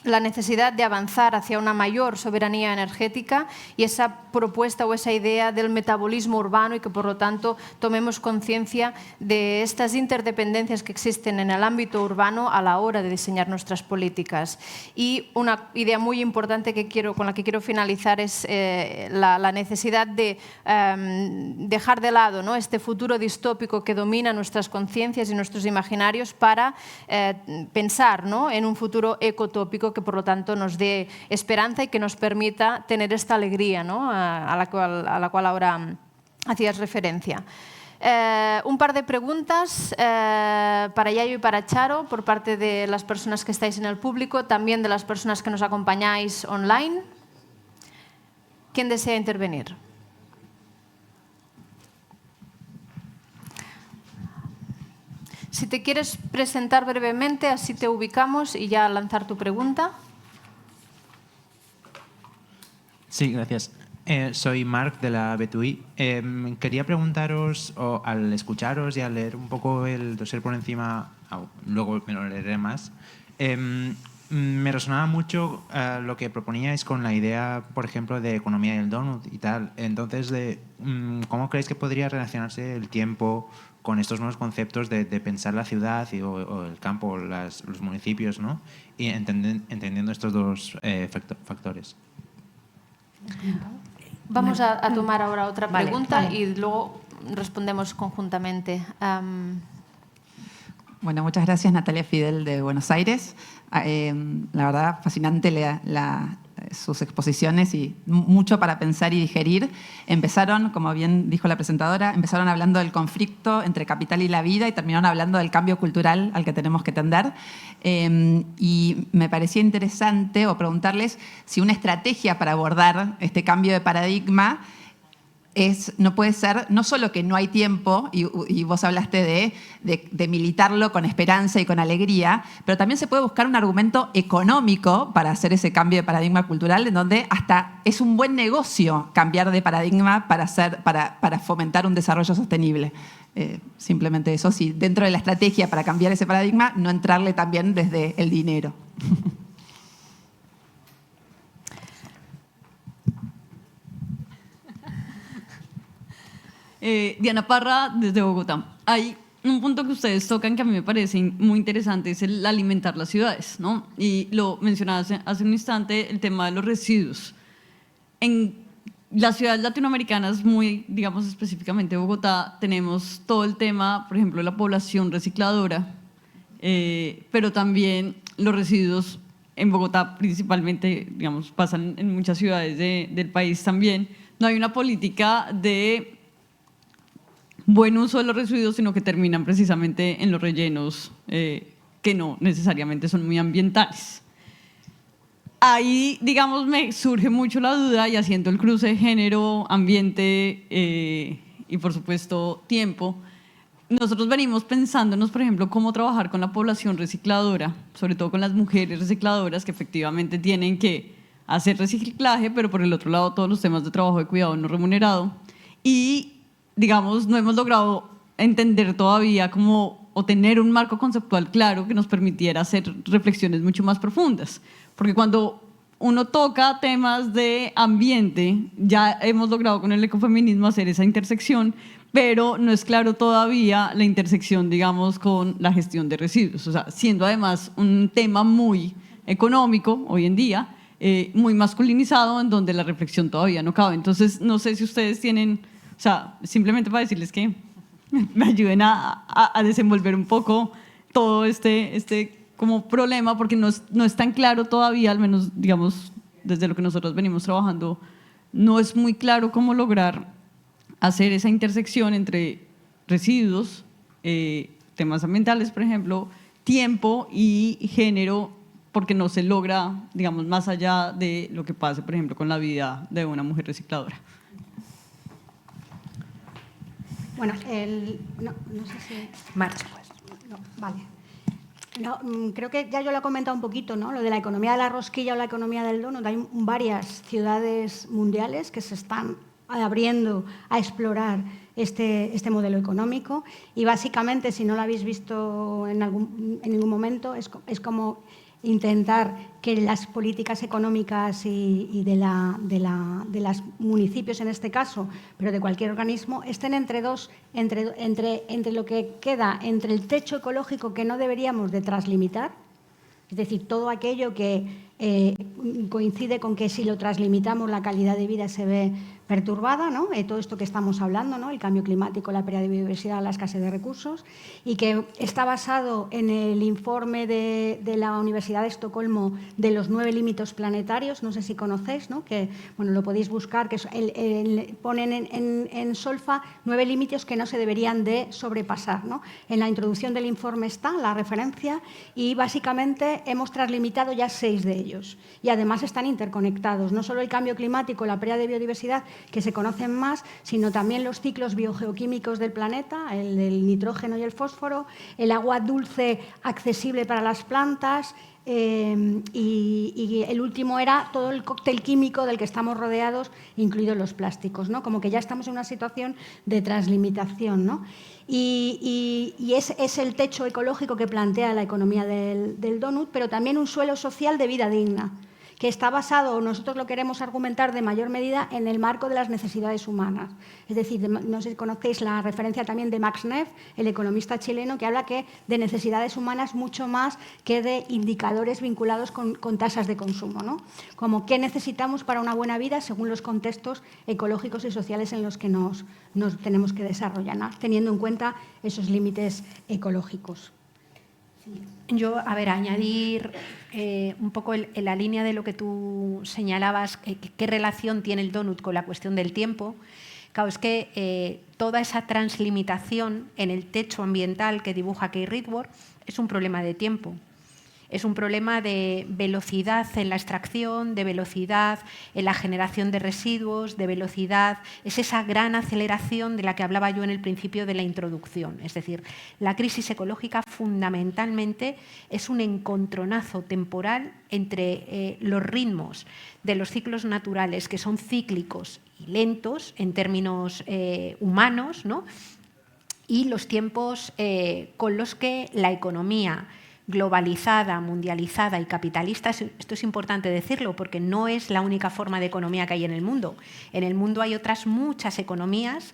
la necesidad de avanzar hacia una mayor soberanía energética y esa propuesta o esa idea del metabolismo urbano y que, por lo tanto, tomemos conciencia de estas interdependencias que existen en el ámbito urbano a la hora de diseñar nuestras políticas. Y una idea muy importante con la que quiero finalizar es la necesidad de dejar de lado, ¿no?, este futuro distópico que domina nuestras conciencias y nuestros imaginarios para pensar, ¿no?, en un futuro ecotópico que, por lo tanto, nos dé esperanza y que nos permita tener esta alegría, ¿no?, a la cual ahora hacías referencia. Un par de preguntas para Yayo y para Charo por parte de las personas que estáis en el público, también de las personas que nos acompañáis online. ¿Quién desea intervenir? Si te quieres presentar brevemente, así te ubicamos y ya lanzar tu pregunta.
Sí, gracias. Soy Marc de la B2I. Quería preguntaros, al escucharos y al leer un poco el dossier por encima, luego me lo leeré más, me resonaba mucho lo que proponíais con la idea, por ejemplo, de economía del donut y tal. Entonces, ¿cómo creéis que podría relacionarse el tiempo con estos nuevos conceptos de pensar la ciudad o el campo, los municipios, ¿no?, y entendiendo estos dos factores?
Vamos a tomar ahora otra pregunta
Vale.
y luego respondemos conjuntamente.
Bueno, muchas gracias, Natalia Fidel de Buenos Aires. La verdad, fascinante sus exposiciones y mucho para pensar y digerir. Empezaron, como bien dijo la presentadora, empezaron hablando del conflicto entre capital y la vida y terminaron hablando del cambio cultural al que tenemos que tender. Y me parecía interesante o preguntarles si una estrategia para abordar este cambio de paradigma no puede ser, no solo que no hay tiempo, y vos hablaste de militarlo con esperanza y con alegría, pero también se puede buscar un argumento económico para hacer ese cambio de paradigma cultural, en donde hasta es un buen negocio cambiar de paradigma para fomentar un desarrollo sostenible. Simplemente eso, sí, dentro de la estrategia para cambiar ese paradigma, no entrarle también desde el dinero.
Diana Parra, desde Bogotá. Hay un punto que ustedes tocan que a mí me parece muy interesante, es el alimentar las ciudades, ¿no? Y lo mencionaba hace un instante, el tema de los residuos. En las ciudades latinoamericanas, muy, digamos específicamente Bogotá, tenemos todo el tema, por ejemplo, de la población recicladora, pero también los residuos en Bogotá principalmente, digamos, pasan en muchas ciudades del país también. No hay una política de buen uso de los residuos, sino que terminan precisamente en los rellenos que no necesariamente son muy ambientales. Ahí, digamos, me surge mucho la duda, y haciendo el cruce de género, ambiente y, por supuesto, tiempo, nosotros venimos pensándonos, por ejemplo, cómo trabajar con la población recicladora, sobre todo con las mujeres recicladoras que efectivamente tienen que hacer reciclaje, pero por el otro lado todos los temas de trabajo de cuidado no remunerado. Y digamos, no hemos logrado entender todavía o tener un marco conceptual claro que nos permitiera hacer reflexiones mucho más profundas. Porque cuando uno toca temas de ambiente, ya hemos logrado con el ecofeminismo hacer esa intersección, pero no es claro todavía la intersección, digamos, con la gestión de residuos. O sea, siendo además un tema muy económico hoy en día, muy masculinizado, en donde la reflexión todavía no cabe. Entonces, no sé si ustedes tienen... O sea, simplemente para decirles que me ayuden a desenvolver un poco todo este como problema, porque no es tan claro todavía, al menos, digamos, desde lo que nosotros venimos trabajando, no es muy claro cómo lograr hacer esa intersección entre residuos, temas ambientales, por ejemplo, tiempo y género, porque no se logra, digamos, más allá de lo que pase, por ejemplo, con la vida de una mujer recicladora.
Bueno, no sé si...
Marcha, pues.
No, vale. No, creo que ya yo lo he comentado un poquito, ¿no? Lo de la economía de la rosquilla o la economía del donut. Hay varias ciudades mundiales que se están abriendo a explorar este modelo económico, y básicamente, si no lo habéis visto en ningún momento, es como intentar que las políticas económicas y de los municipios en este caso, pero de cualquier organismo, estén entre lo que queda entre el techo ecológico que no deberíamos de traslimitar, es decir, todo aquello que coincide con que si lo traslimitamos la calidad de vida se ve perturbada, ¿no? Todo esto que estamos hablando, ¿no? El cambio climático, la pérdida de biodiversidad, la escasez de recursos, y que está basado en el informe de la Universidad de Estocolmo de los 9 límites planetarios, no sé si conocéis, ¿no? Que bueno, lo podéis buscar, que ponen en solfa 9 límites que no se deberían de sobrepasar, ¿no? En la introducción del informe está la referencia, y básicamente hemos traslimitado ya 6 de ellos, y además están interconectados, no solo el cambio climático, la pérdida de biodiversidad, que se conocen más, sino también los ciclos biogeoquímicos del planeta, el del nitrógeno y el fósforo, el agua dulce accesible para las plantas, y el último era todo el cóctel químico del que estamos rodeados, incluidos los plásticos, ¿no? Como que ya estamos en una situación de translimitación, ¿no? Y es el techo ecológico que plantea la economía del donut, pero también un suelo social de vida digna, que está basado, nosotros lo queremos argumentar de mayor medida, en el marco de las necesidades humanas. Es decir, no sé si conocéis la referencia también de Max Neff, el economista chileno, que habla que de necesidades humanas mucho más que de indicadores vinculados con tasas de consumo, ¿no? Como qué necesitamos para una buena vida según los contextos ecológicos y sociales en los que nos tenemos que desarrollar, ¿no? Teniendo en cuenta esos límites ecológicos.
Yo, a ver, añadir un poco en la línea de lo que tú señalabas, qué relación tiene el donut con la cuestión del tiempo. Claro, es que toda esa translimitación en el techo ambiental que dibuja Kay Ridworth es un problema de tiempo. Es un problema de velocidad en la extracción, de velocidad en la generación de residuos, de velocidad. Es esa gran aceleración de la que hablaba yo en el principio de la introducción. Es decir, la crisis ecológica fundamentalmente es un encontronazo temporal entre los ritmos de los ciclos naturales, que son cíclicos y lentos en términos humanos, ¿no? Y los tiempos con los que la economía globalizada, mundializada y capitalista, esto es importante decirlo porque no es la única forma de economía que hay en el mundo. En el mundo hay otras muchas economías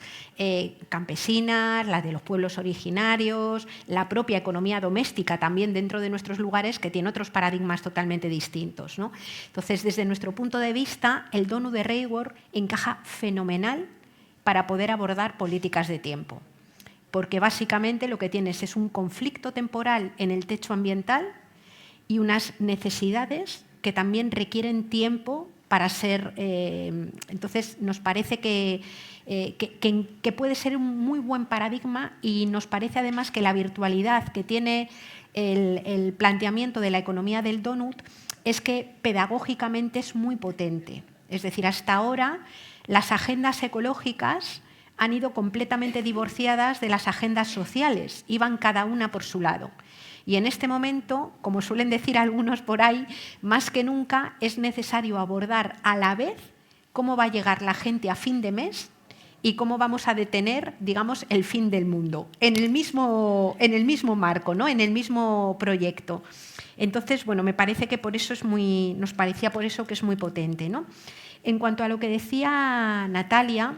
campesinas, la de los pueblos originarios, la propia economía doméstica también dentro de nuestros lugares que tiene otros paradigmas totalmente distintos, ¿no? Entonces, desde nuestro punto de vista, el donut de Ridworth encaja fenomenal para poder abordar políticas de tiempo. Porque básicamente lo que tienes es un conflicto temporal en el techo ambiental y unas necesidades que también requieren tiempo para ser... entonces, nos parece que puede ser un muy buen paradigma y nos parece además que la virtualidad que tiene el planteamiento de la economía del donut es que pedagógicamente es muy potente. Es decir, hasta ahora las agendas ecológicas han ido completamente divorciadas de las agendas sociales, iban cada una por su lado. Y en este momento, como suelen decir algunos por ahí, más que nunca es necesario abordar a la vez cómo va a llegar la gente a fin de mes y cómo vamos a detener, digamos, el fin del mundo, en el mismo marco, ¿no? En el mismo proyecto. Entonces, bueno, me parece que por eso nos parecía por eso que es muy potente, ¿no? En cuanto a lo que decía Natalia,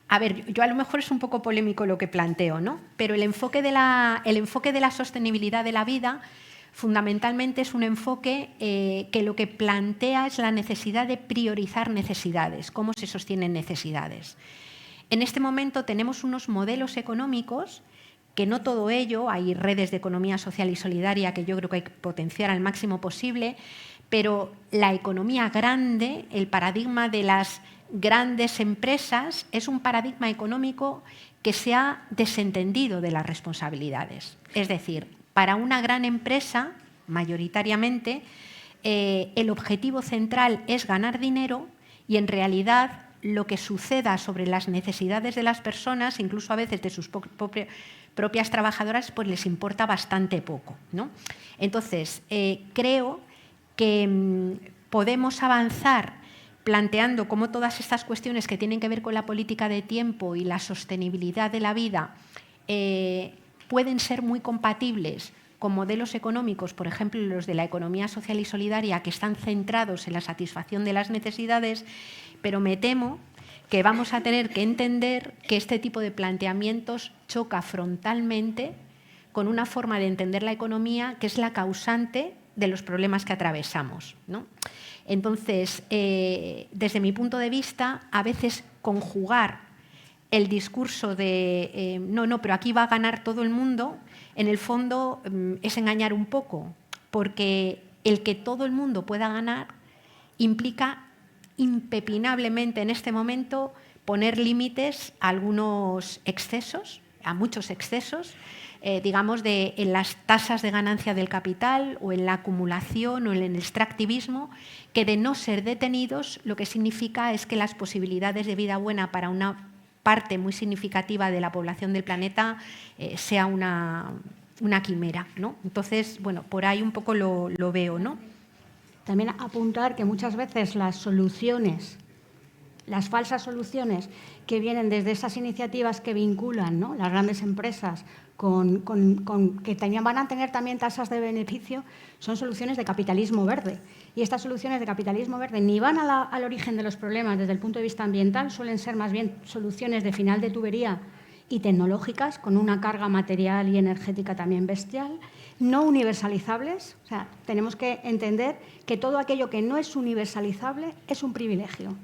a ver, yo a lo mejor es un poco polémico lo que planteo, ¿no? Pero el enfoque de la sostenibilidad de la vida fundamentalmente es un enfoque que lo que plantea es la necesidad de priorizar necesidades, cómo se sostienen necesidades. En este momento tenemos unos modelos económicos que no todo ello, hay redes de economía social y solidaria que yo creo que hay que potenciar al máximo posible, pero la economía grande, el paradigma de las grandes empresas, es un paradigma económico que se ha desentendido de las responsabilidades. Es decir, para una gran empresa, mayoritariamente, el objetivo central es ganar dinero y en realidad lo que suceda sobre las necesidades de las personas, incluso a veces de sus propias trabajadoras, pues les importa bastante poco, ¿no? Entonces, creo que podemos avanzar planteando cómo todas estas cuestiones que tienen que ver con la política de tiempo y la sostenibilidad de la vida pueden ser muy compatibles con modelos económicos, por ejemplo, los de la economía social y solidaria, que están centrados en la satisfacción de las necesidades, pero me temo que vamos a tener que entender que este tipo de planteamientos choca frontalmente con una forma de entender la economía que es la causante de los problemas que atravesamos, ¿no? Entonces, desde mi punto de vista, a veces conjugar el discurso de no, pero aquí va a ganar todo el mundo, en el fondo es engañar un poco, porque el que todo el mundo pueda ganar implica impepinablemente en este momento poner límites a algunos excesos, a muchos excesos, digamos, en las tasas de ganancia del capital o en la acumulación o en el extractivismo, que de no ser detenidos lo que significa es que las posibilidades de vida buena para una parte muy significativa de la población del planeta sea una quimera, ¿no? Entonces, bueno, por ahí un poco lo veo, ¿no?
También apuntar que muchas veces las soluciones, las falsas soluciones que vienen desde esas iniciativas que vinculan, ¿no?, las grandes empresas que van a tener también tasas de beneficio, son soluciones de capitalismo verde. Y estas soluciones de capitalismo verde ni van al origen de los problemas desde el punto de vista ambiental, suelen ser más bien soluciones de final de tubería y tecnológicas, con una carga material y energética también bestial, no universalizables. O sea, tenemos que entender que todo aquello que no es universalizable es un privilegio.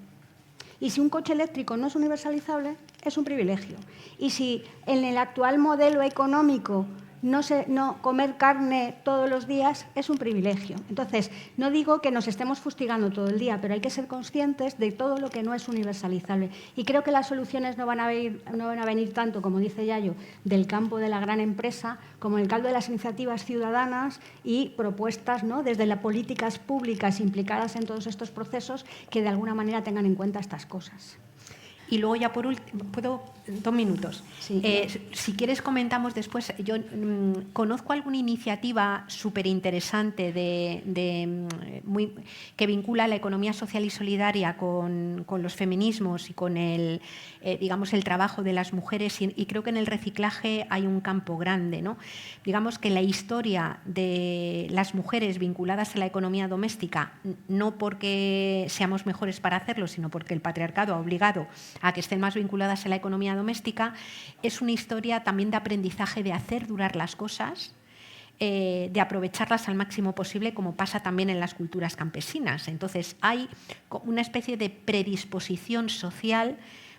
Y si un coche eléctrico no es universalizable, es un privilegio. Y si en el actual modelo económico no comer carne todos los días es un privilegio. Entonces, no digo que nos estemos fustigando todo el día, pero hay que ser conscientes de todo lo que no es universalizable. Y creo que las soluciones no van a venir tanto, como dice Yayo, del campo de la gran empresa, como en el caldo de las iniciativas ciudadanas y propuestas, ¿no?, desde las políticas públicas implicadas en todos estos procesos que de alguna manera tengan en cuenta estas cosas.
Y luego ya por último, ¿puedo? 2 minutos.
Sí.
Si quieres comentamos después. Yo conozco alguna iniciativa súper interesante que vincula la economía social y solidaria con los feminismos y con el trabajo de las mujeres, y creo que en el reciclaje hay un campo grande, ¿no? Digamos que la historia de las mujeres vinculadas a la economía doméstica, no porque seamos mejores para hacerlo, sino porque el patriarcado ha obligado a que estén más vinculadas a la economía doméstica, es una historia también de aprendizaje de hacer durar las cosas, de aprovecharlas al máximo posible, como pasa también en las culturas campesinas. Entonces, hay una especie de predisposición social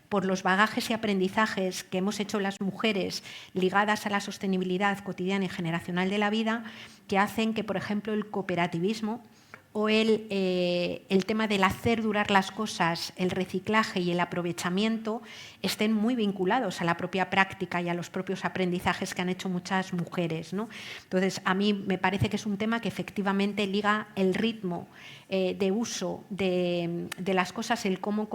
por los bagajes y aprendizajes que hemos hecho las mujeres ligadas a la sostenibilidad cotidiana y generacional de la vida, que hacen que, por ejemplo, el cooperativismo o el tema del hacer durar las cosas, el reciclaje y el aprovechamiento estén muy vinculados a la propia práctica y a los propios aprendizajes que han hecho muchas mujeres, ¿no? Entonces, a mí me parece que es un tema que efectivamente liga el ritmo de uso de las cosas, el cómo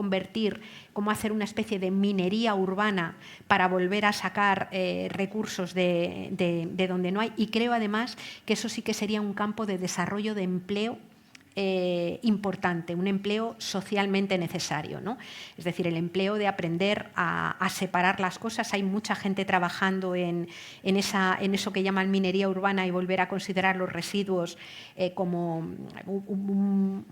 hacer una especie de minería urbana para volver a sacar recursos de donde no hay. Y creo además que eso sí que sería un campo de desarrollo de empleo importante, un empleo socialmente necesario, ¿no? Es decir, el empleo de aprender a separar las cosas. Hay mucha gente trabajando en eso que llaman minería urbana y volver a considerar los residuos como un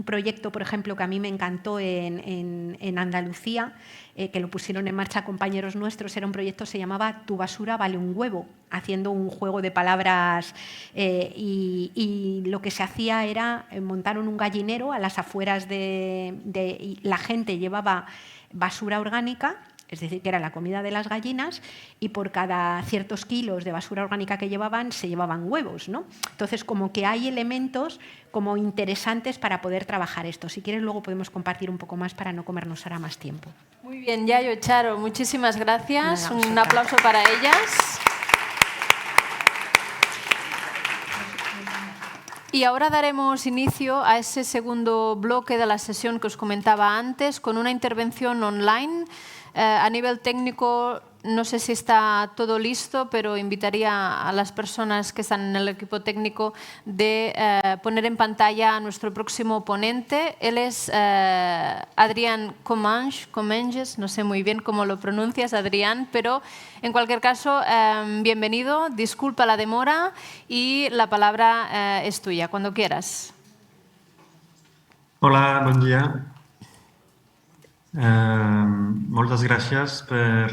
proyecto, por ejemplo, que a mí me encantó en Andalucía, que lo pusieron en marcha compañeros nuestros. Era un proyecto que se llamaba Tu basura vale un huevo, haciendo un juego de palabras, y lo que se hacía era montaron un gallinero a las afueras y la gente llevaba basura orgánica, es decir, que era la comida de las gallinas, y por cada ciertos kilos de basura orgánica que llevaban, se llevaban huevos, ¿no? Entonces, como que hay elementos como interesantes para poder trabajar esto. Si quieres, luego podemos compartir un poco más para no comernos ahora más tiempo.
Muy bien, Yayo, Charo, muchísimas gracias.
Nada,
un aplauso para ellas. Y ahora daremos inicio a ese segundo bloque de la sesión que os comentaba antes, con una intervención online. A nivel técnico, no sé si está todo listo, pero invitaría a las personas que están en el equipo técnico de poner en pantalla a nuestro próximo ponente. Él es Adrián Comenges, no sé muy bien cómo lo pronuncias, Adrián, pero en cualquier caso, bienvenido, disculpa la demora y la palabra es tuya, cuando quieras.
Hola, bon dia. Moltes gràcies per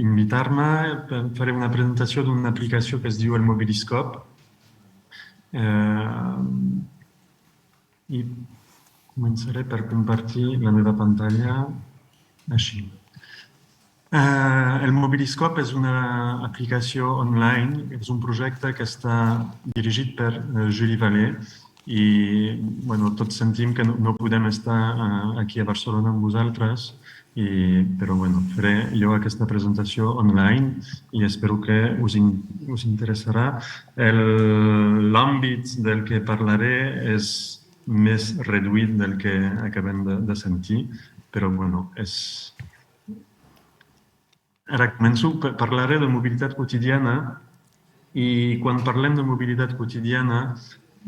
invitar-me. Faré una presentació d'una aplicació que es diu el Mobiliscope. I començaré per compartir la meva pantalla així. El Mobiliscope és una aplicació online, és un projecte que està dirigit per Julie Vallée, i tots sentim que no podem estar aquí a Barcelona amb vosaltres, però faré jo aquesta presentació online i espero que us interessarà. L'àmbit del que parlaré és més reduït del que acabem de sentir, però ara començo. Parlaré de mobilitat quotidiana, i quan parlem de mobilitat quotidiana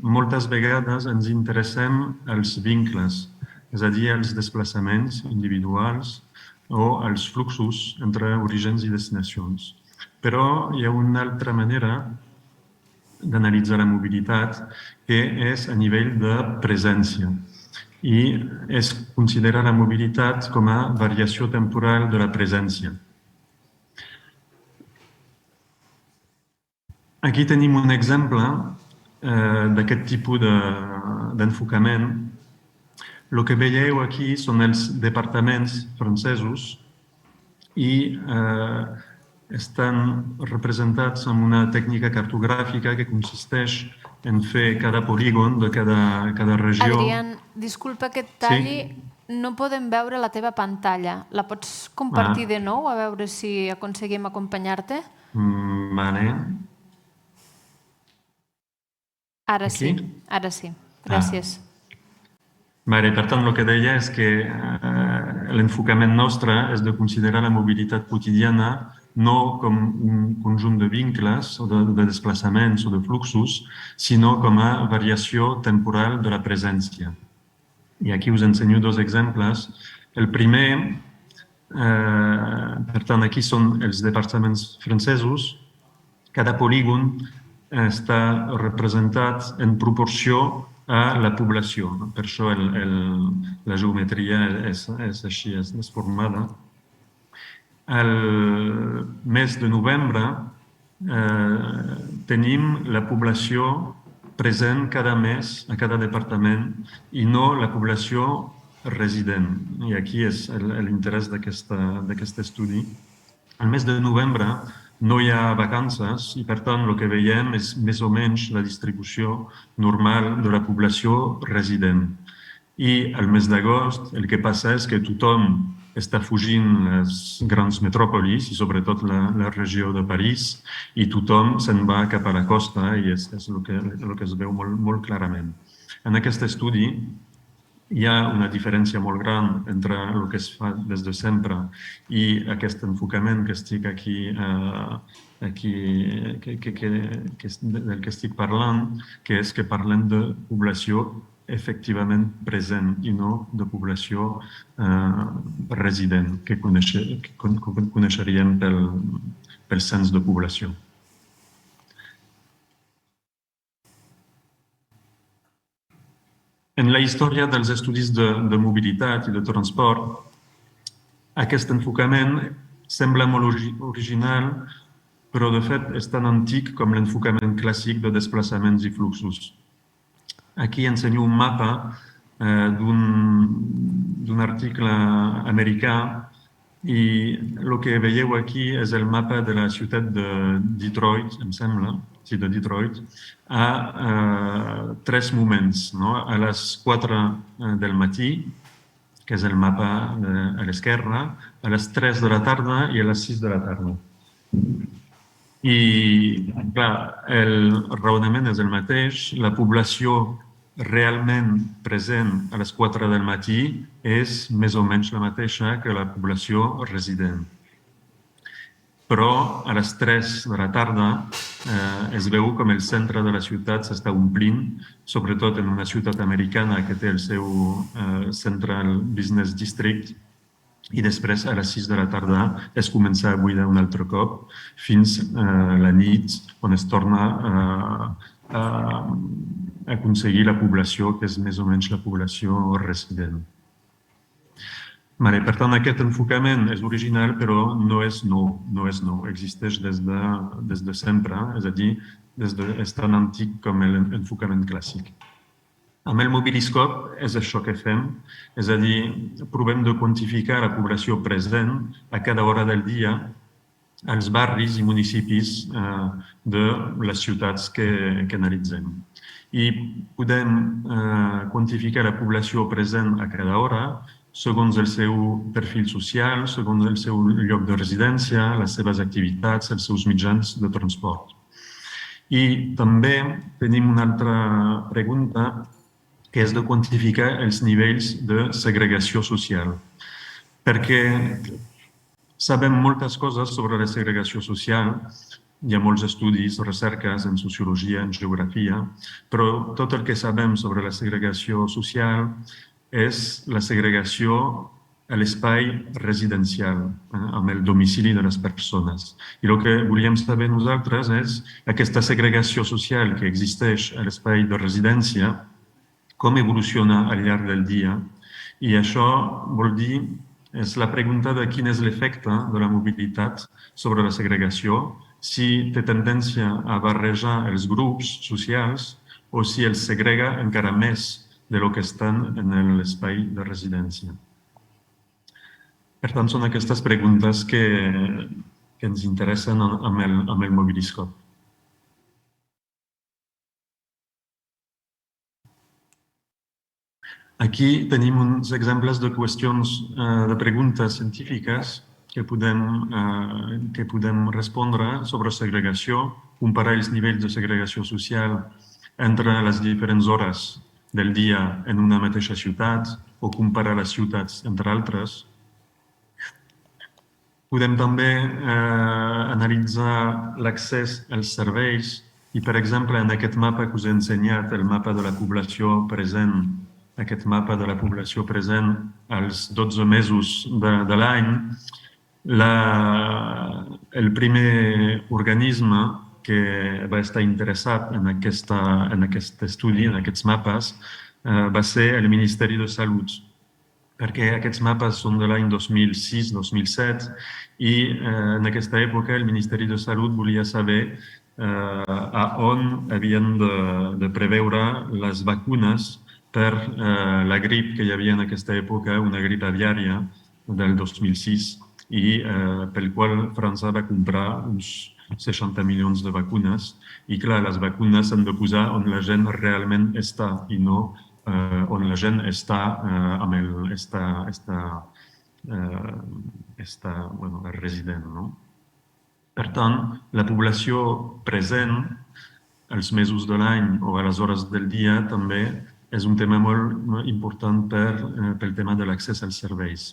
moltes vegades ens interessem els vincles, és a dir, els desplaçaments individuals o els fluxos entre orígens i destinacions. Però hi ha una altra manera d'analitzar la mobilitat, que és a nivell de presència, i es considera la mobilitat com a variació temporal de la presència. Aquí tenim un exemple d'aquest tipus d'enfocament. El que veieu aquí són els departaments francesos i estan representats amb una tècnica cartogràfica que consisteix en fer cada polígon de cada regió.
Adrián, disculpa que et talli. Sí? No podem veure la teva pantalla. La pots compartir de nou a veure si aconseguim acompanyar-te?
Vale.
Ara sí, ara sí. Gràcies.
Vale, per tant, el que deia és que l'enfocament nostre és de considerar la mobilitat quotidiana no com un conjunt de vincles o de desplaçaments o de fluxos, sinó com a variació temporal de la presència. I aquí us ensenyo dos exemples. El primer, per tant, aquí són els departaments francesos. Cada polígon està representat en proporció a la població. Per això la geometria és així, és formada. Al mes de novembre tenim la població present cada mes a cada departament i no la població resident. I aquí és l'interès d'aquest estudi. Al mes de novembre no hi ha vacances i, per tant, el que veiem és més o menys la distribució normal de la població resident. I al mes d'agost el que passa és que tothom està fugint les grans metròpolis i sobretot la regió de París i tothom se'n va cap a la costa i és el que es veu molt clarament. En aquest estudi hi ha una diferència molt gran entre el que es fa des de sempre i aquest enfocament que estic del que estic parlant, que és que parlem de població efectivament present i no de població resident que coneixeríem pel cens de població. En la història dels estudis de mobilitat i de transport, aquest enfocament sembla molt original, però de fet és tan antic com l'enfocament clàssic de desplaçaments i fluxos. Aquí ensenyo un mapa d'un article americà i el que veieu aquí és el mapa de la ciutat de Detroit, em sembla, sí, de Detroit, a tres moments, a les 4 del matí, que és el mapa a l'esquerra, a les 3 de la tarda i a les 6 de la tarda. I, clar, el raonament és el mateix. La població realment present a les 4 del matí és més o menys la mateixa que la població resident. Però a les 3 de la tarda es veu com el centre de la ciutat s'està omplint, sobretot en una ciutat americana que té el seu Central Business District, i després a les 6 de la tarda es comença a buidar un altre cop fins a la nit, on es torna a aconseguir la població, que és més o menys la població resident. Per tant, aquest enfocament és original, però no és nou, existeix des de sempre, és a dir, és tan antic com l'enfocament clàssic. Amb el mobiliscop és això que fem, és a dir, provem de quantificar la població present a cada hora del dia als barris i municipis de les ciutats que analitzem. I podem quantificar la població present a cada hora segons el seu perfil social, segons el seu lloc de residència, les seves activitats, els seus mitjans de transport. I també tenim una altra pregunta, que és de quantificar els nivells de segregació social. Perquè sabem moltes coses sobre la segregació social, hi ha molts estudis, recerques en sociologia, en geografia, però tot el que sabem sobre la segregació social és la segregació a l'espai residencial, amb el domicili de les persones. I el que volíem saber nosaltres és aquesta segregació social que existeix a l'espai de residència, com evoluciona al llarg del dia. I això vol dir, és la pregunta de quin és l'efecte de la mobilitat sobre la segregació, si té tendència a barrejar els grups socials o si els segrega encara més de lo que estan en l'espai de residència. Per tant, són aquestes preguntes que ens interessen amb el Mobiliscope. Aquí tenim uns exemples de qüestions, de preguntes científiques que podem respondre sobre segregació, comparar els nivells de segregació social entre les diferents hores del dia en una mateixa ciutat o comparar les ciutats entre altres. Podem també analitzar l'accés als serveis i, per exemple, en aquest mapa que us he ensenyat, el mapa de la població present, aquest mapa de la població present als 12 mesos de l'any, el primer organisme que va estar interessat en aquest estudi, en aquests mapes, va ser el Ministeri de Salut, perquè aquests mapes són de l'any 2006-2007 i en aquesta època el Ministeri de Salut volia saber a on havien de preveure les vacunes per la grip que hi havia en aquesta època, una grip aviària del 2006, i pel qual França va comprar uns 60 milions de vacunes. I clar, les vacunes s'han de posar on la gent realment està i no on la gent està resident. No? Per tant, la població present als mesos de l'any o a les hores del dia també és un tema molt important pel tema de l'accés als serveis.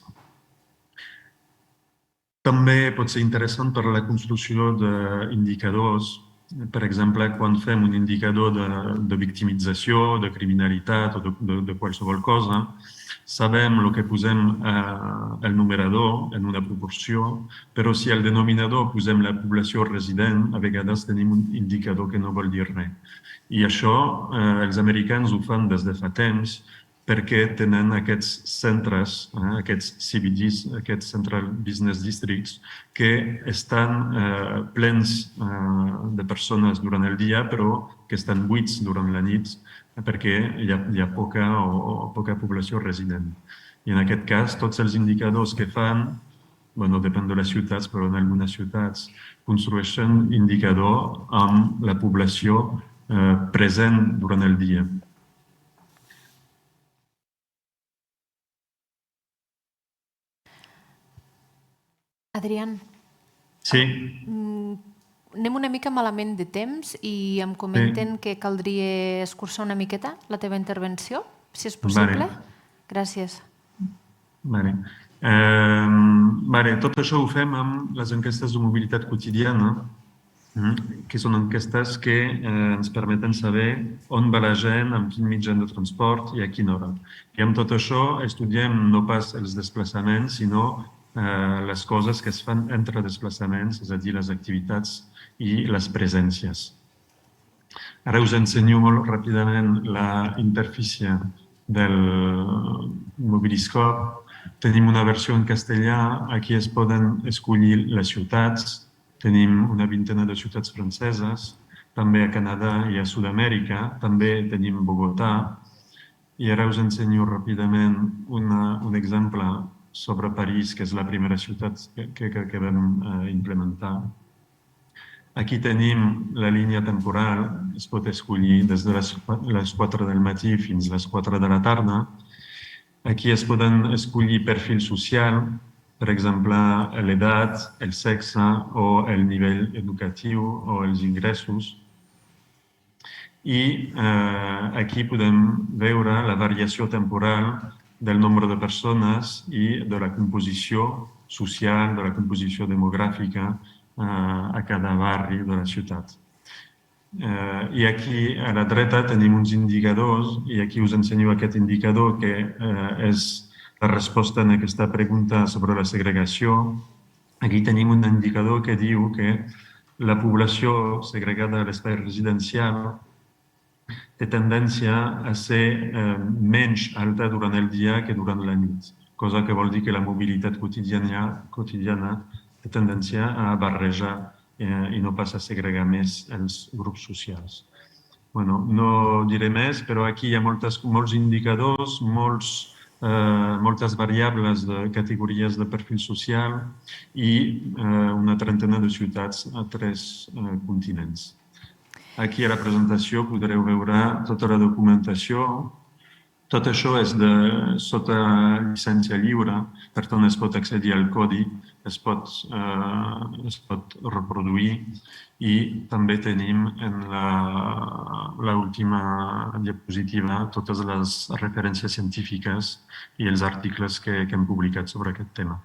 També pot ser interessant per la construcció d'indicadors. Per exemple, quan fem un indicador de victimització, de criminalitat o de qualsevol cosa, sabem el que posem al numerador en una proporció, però si al denominador posem la població resident, a vegades tenim un indicador que no vol dir res. I això els americans ho fan des de fa temps perquè tenen aquests centres, aquests CBDs, aquests Central Business Districts, que estan plens de persones durant el dia, però que estan buits durant la nit perquè hi ha poca població resident. I en aquest cas, tots els indicadors que fan, depèn de les ciutats, però en algunes ciutats construeixen indicador amb la població present durant el dia.
Adrián.
Sí.
Anem una mica malament de temps i em comenten que caldria escurçar una miqueta la teva intervenció, si és possible. Gràcies.
Tot això ho fem amb les enquestes de mobilitat quotidiana, que són enquestes que ens permeten saber on va la gent, amb quin mitjà de transport i a quina hora. I amb tot això estudiem no pas els desplaçaments, sinó les coses que es fan entre desplaçaments, és a dir, les activitats i les presències. Ara us ensenyo molt ràpidament la interfície del Mobiliscope. Tenim una versió en castellà, aquí es poden escollir les ciutats. Tenim una vintena de ciutats franceses, també a Canadà i a Sud-amèrica, també tenim Bogotà. I ara us ensenyo ràpidament un exemple sobre París, que és la primera ciutat que vam implementar. Aquí tenim la línia temporal, es pot escollir des de les 4 del matí fins a les 4 de la tarda. Aquí es poden escollir perfil social, per exemple, l'edat, el sexe o el nivell educatiu o els ingressos. I aquí podem veure la variació temporal del nombre de persones i de la composició social, de la composició demogràfica a cada barri de la ciutat. I aquí a la dreta tenim uns indicadors i aquí us ensenyo aquest indicador que és la resposta a aquesta pregunta sobre la segregació. Aquí tenim un indicador que diu que la població segregada a l'espai residencial té tendència a ser menys alta durant el dia que durant la nit, cosa que vol dir que la mobilitat quotidiana té tendència a barrejar i no pas a segregar més els grups socials. bueno, no diré més, però aquí hi ha molts indicadors, moltes variables de categories de perfil social i una trentena de ciutats a 3 continents. Aquí a la presentació podreu veure tota la documentació. Tot això és sota llicència lliure, per tant es pot accedir al codi, es pot reproduir i també tenim en l'última diapositiva totes les referències científiques i els articles que hem publicat sobre aquest tema.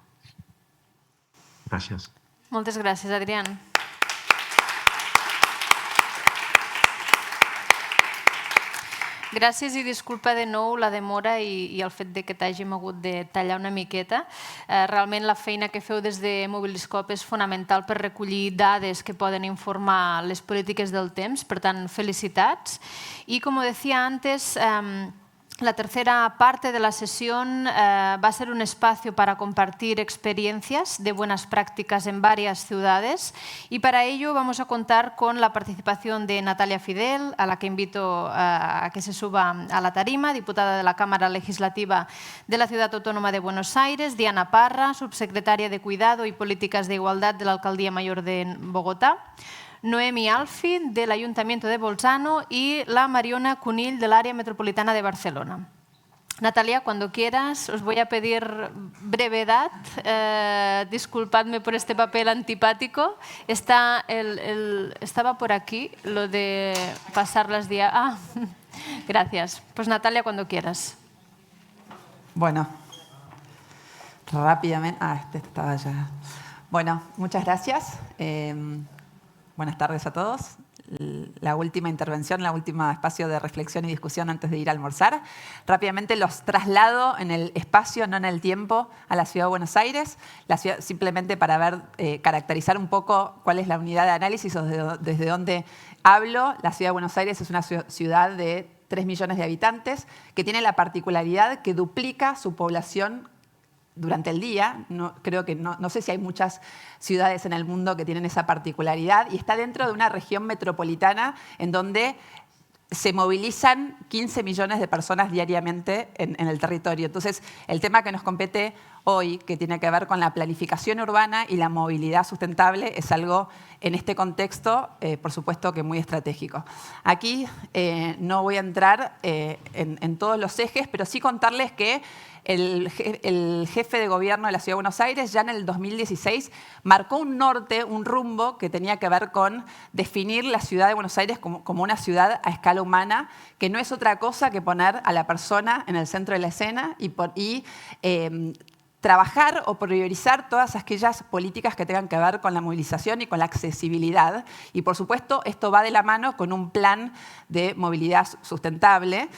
Gràcies.
Moltes gràcies, Adrián. Gràcies i disculpa de nou la demora i el fet que t'hàgim hagut de tallar una miqueta. Realment la feina que feu des de Mobiliscope és fonamental per recollir dades que poden informar les polítiques del temps, per tant, felicitats. Y como decía antes, la tercera parte de la sesión va a ser un espacio para compartir experiencias de buenas prácticas en varias ciudades y para ello vamos a contar con la participación de Natalia Fidel, a la que invito a que se suba a la tarima, diputada de la Cámara Legislativa de la Ciudad Autónoma de Buenos Aires, Diana Parra, subsecretaria de Cuidado y Políticas de Igualdad de la Alcaldía Mayor de Bogotá, Noemi Alfi, del Ayuntamiento de Bolzano, y la Mariona Cunill, del Área Metropolitana de Barcelona. Natalia, cuando quieras, os voy a pedir brevedad. Disculpadme por este papel antipático. Estaba por aquí lo de pasar las diapositivas. Gracias. Pues Natalia, cuando quieras.
Bueno, rápidamente. Este estaba ya. Bueno, muchas gracias. Buenas tardes a todos. La última intervención, la última espacio de reflexión y discusión antes de ir a almorzar. Rápidamente los traslado en el espacio, no en el tiempo, a la Ciudad de Buenos Aires. La ciudad, simplemente para caracterizar un poco cuál es la unidad de análisis o desde dónde hablo. La Ciudad de Buenos Aires es una ciudad de 3 millones de habitantes que tiene la particularidad que duplica su población durante el día. No sé si hay muchas ciudades en el mundo que tienen esa particularidad y está dentro de una región metropolitana en donde se movilizan 15 millones de personas diariamente en el territorio. Entonces, el tema que nos compete hoy, que tiene que ver con la planificación urbana y la movilidad sustentable, es algo en este contexto, por supuesto, que muy estratégico. Aquí no voy a entrar en todos los ejes, pero sí contarles que el jefe de gobierno de la Ciudad de Buenos Aires ya en el 2016 marcó un norte, un rumbo que tenía que ver con definir la Ciudad de Buenos Aires como una ciudad a escala humana, que no es otra cosa que poner a la persona en el centro de la escena y trabajar o priorizar todas aquellas políticas que tengan que ver con la movilización y con la accesibilidad. Y, por supuesto, esto va de la mano con un plan de movilidad sustentable,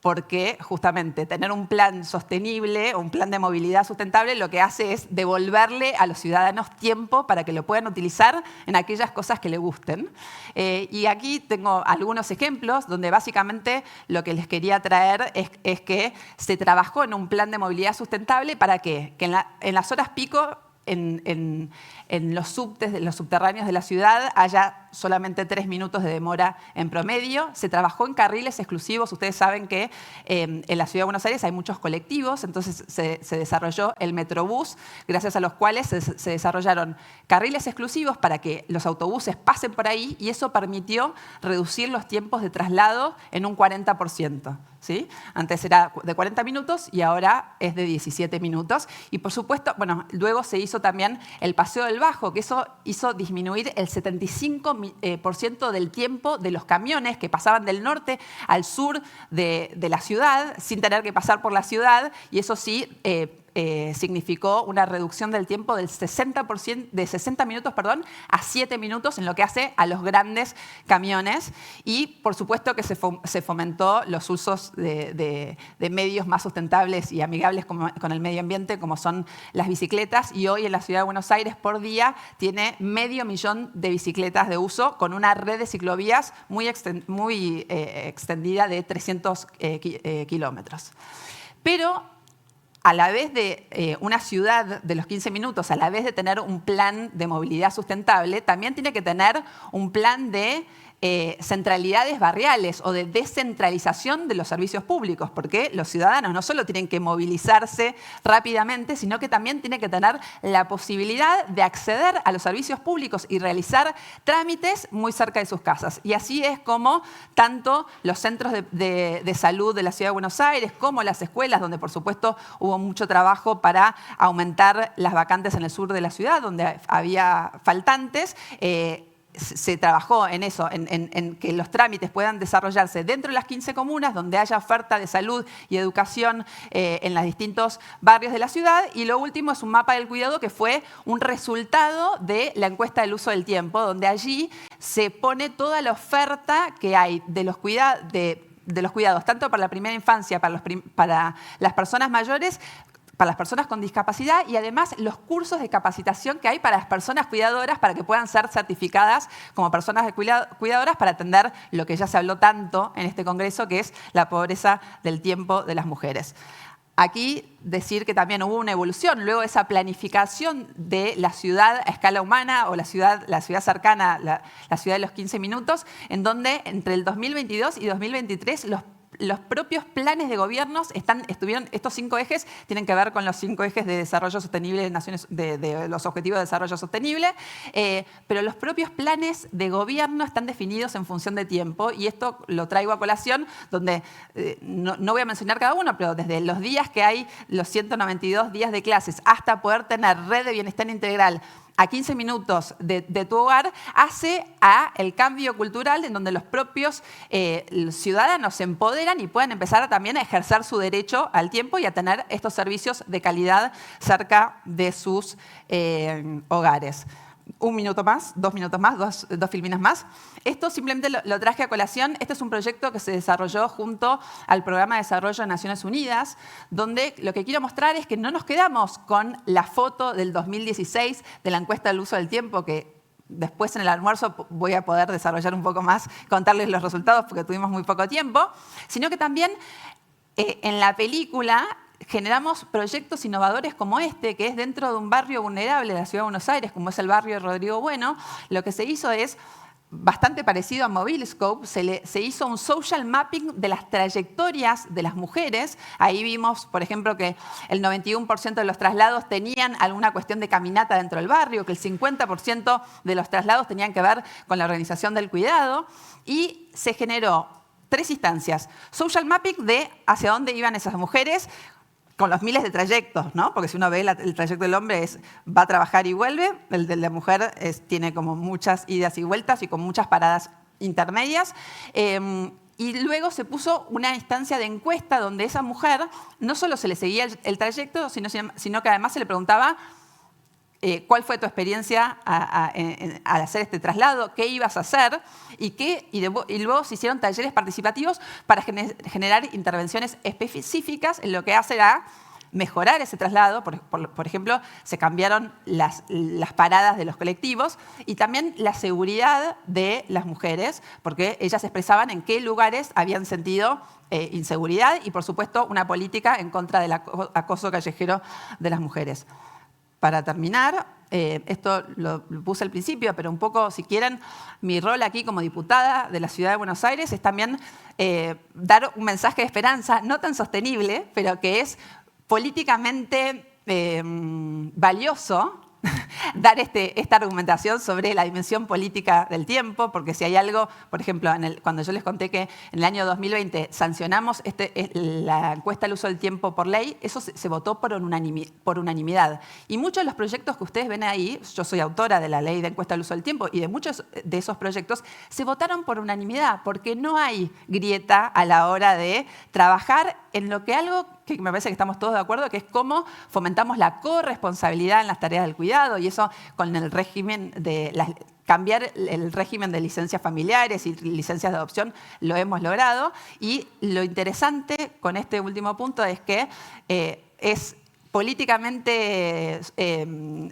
porque justamente tener un plan sostenible o un plan de movilidad sustentable lo que hace es devolverle a los ciudadanos tiempo para que lo puedan utilizar en aquellas cosas que les gusten. Y aquí tengo algunos ejemplos donde básicamente lo que les quería traer es que se trabajó en un plan de movilidad sustentable para que en las horas pico en los subtes, los subterráneos de la ciudad, haya solamente 3 minutos de demora en promedio. Se trabajó en carriles exclusivos. Ustedes saben que en la Ciudad de Buenos Aires hay muchos colectivos, entonces se desarrolló el Metrobús, gracias a los cuales se desarrollaron carriles exclusivos para que los autobuses pasen por ahí y eso permitió reducir los tiempos de traslado en un 40%. ¿Sí? Antes era de 40 minutos y ahora es de 17 minutos. Y por supuesto, bueno, luego se hizo también el Paseo del Bajo, que eso hizo disminuir el 75% del tiempo de los camiones que pasaban del norte al sur de la ciudad sin tener que pasar por la ciudad, y eso sí significó una reducción del tiempo del 60%, de 60 minutos a 7 minutos en lo que hace a los grandes camiones. Y por supuesto que se fomentó los usos de medios más sustentables y amigables con el medio ambiente, como son las bicicletas, y hoy en la Ciudad de Buenos Aires por día tiene 500.000 de bicicletas de uso, con una red de ciclovías muy extendida de 300 kilómetros. Pero a la vez de una ciudad de los 15 minutos, a la vez de tener un plan de movilidad sustentable, también tiene que tener un plan de
centralidades barriales o de descentralización de los servicios públicos, porque los ciudadanos no solo tienen que movilizarse rápidamente, sino que también tienen que tener la posibilidad de acceder a los servicios públicos y realizar trámites muy cerca de sus casas. Y así es como tanto los centros de salud de la Ciudad de Buenos Aires como las escuelas, donde por supuesto hubo mucho trabajo para aumentar las vacantes en el sur de la ciudad, donde había faltantes, se trabajó en eso, en que los trámites puedan desarrollarse dentro de las 15 comunas, donde haya oferta de salud y educación en los distintos barrios de la ciudad. Y lo último es un mapa del cuidado que fue un resultado de la encuesta del uso del tiempo, donde allí se pone toda la oferta que hay de los cuidados, tanto para la primera infancia, para las personas mayores, para las personas con discapacidad y además los cursos de capacitación que hay para las personas cuidadoras para que puedan ser certificadas como personas cuidadoras para atender lo que ya se habló tanto en este congreso, que es la pobreza del tiempo de las mujeres. Aquí decir que también hubo una evolución, luego de esa planificación de la ciudad a escala humana o la ciudad cercana, la ciudad de los 15 minutos, en donde entre el 2022 y 2023 los propios planes de gobiernos estuvieron, estos 5 ejes tienen que ver con los 5 ejes de desarrollo sostenible de los Objetivos de Desarrollo Sostenible, pero los propios planes de gobierno están definidos en función de tiempo y esto lo traigo a colación donde no voy a mencionar cada uno, pero desde los días que hay, los 192 días de clases, hasta poder tener red de bienestar integral a 15 minutos de tu hogar, hace a el cambio cultural en donde los propios ciudadanos se empoderan y pueden empezar también a ejercer su derecho al tiempo y a tener estos servicios de calidad cerca de sus hogares. Un minuto más, 2 minutos más, dos filminas más. Esto simplemente lo traje a colación. Este es un proyecto que se desarrolló junto al Programa de Desarrollo de Naciones Unidas, donde lo que quiero mostrar es que no nos quedamos con la foto del 2016 de la encuesta del uso del tiempo, que después en el almuerzo voy a poder desarrollar un poco más, contarles los resultados porque tuvimos muy poco tiempo, sino que también en la película generamos proyectos innovadores como este, que es dentro de un barrio vulnerable de la Ciudad de Buenos Aires, como es el barrio de Rodrigo Bueno. Lo que se hizo es bastante parecido a Mobilescope, se hizo un social mapping de las trayectorias de las mujeres. Ahí vimos, por ejemplo, que el 91% de los traslados tenían alguna cuestión de caminata dentro del barrio, que el 50% de los traslados tenían que ver con la organización del cuidado y se generó 3 instancias. Social mapping de hacia dónde iban esas mujeres, con los miles de trayectos, ¿no? Porque si uno ve el trayecto del hombre va a trabajar y vuelve, el de la mujer tiene como muchas idas y vueltas y con muchas paradas intermedias. Y luego se puso una instancia de encuesta donde esa mujer no solo se le seguía el trayecto, sino que además se le preguntaba cuál fue tu experiencia al hacer este traslado, qué ibas a hacer y luego se hicieron talleres participativos para generar intervenciones específicas en lo que hace a mejorar ese traslado. Por ejemplo, se cambiaron las paradas de los colectivos y también la seguridad de las mujeres, porque ellas expresaban en qué lugares habían sentido inseguridad y, por supuesto, una política en contra del acoso callejero de las mujeres. Para terminar, esto lo puse al principio, pero un poco, si quieren, mi rol aquí como diputada de la Ciudad de Buenos Aires es también dar un mensaje de esperanza, no tan sostenible, pero que es políticamente valioso dar esta argumentación sobre la dimensión política del tiempo, porque si hay algo, por ejemplo, cuando yo les conté que en el año 2020 sancionamos la encuesta del uso del tiempo por ley, eso se votó por unanimidad. Y muchos de los proyectos que ustedes ven ahí, yo soy autora de la ley de encuesta del uso del tiempo, y de muchos de esos proyectos se votaron por unanimidad, porque no hay grieta a la hora de trabajar en lo que algo que me parece que estamos todos de acuerdo, que es cómo fomentamos la corresponsabilidad en las tareas del cuidado, y eso con el régimen cambiar el régimen de licencias familiares y licencias de adopción lo hemos logrado. Y lo interesante con este último punto es que es políticamente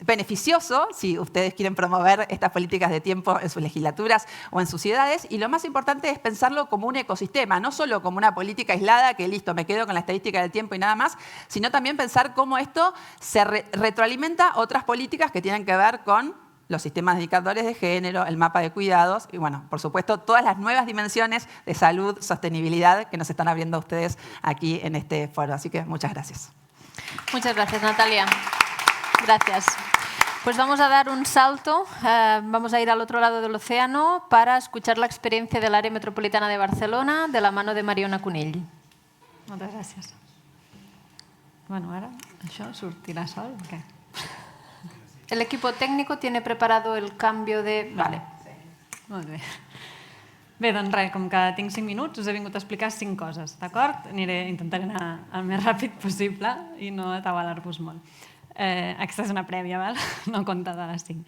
beneficioso si ustedes quieren promover estas políticas de tiempo en sus legislaturas o en sus ciudades. Y lo más importante es pensarlo como un ecosistema, no solo como una política aislada que listo, me quedo con la estadística del tiempo y nada más, sino también pensar cómo esto se retroalimenta otras políticas que tienen que ver con los sistemas de indicadores de género, el mapa de cuidados y, bueno, por supuesto, todas las nuevas dimensiones de salud, sostenibilidad que nos están abriendo ustedes aquí en este foro. Así que muchas gracias.
Muchas gracias, Natalia. Gracias. Pues vamos a dar un salto, vamos a ir al otro lado del océano para escuchar la experiencia del Área Metropolitana de Barcelona de la mano de Mariona Cunill. Moltes gràcies. Bueno, ara això sortirà sol o què? El equipo técnico tiene preparado el cambio de... Vale. Molt bé. Bé, doncs res, com que tinc 5 minuts, us he vingut a explicar 5 coses, d'acord? Intentaré anar el més ràpid possible i no atabalar-vos molt. Aquesta és una prèvia, val? No compta de les 5.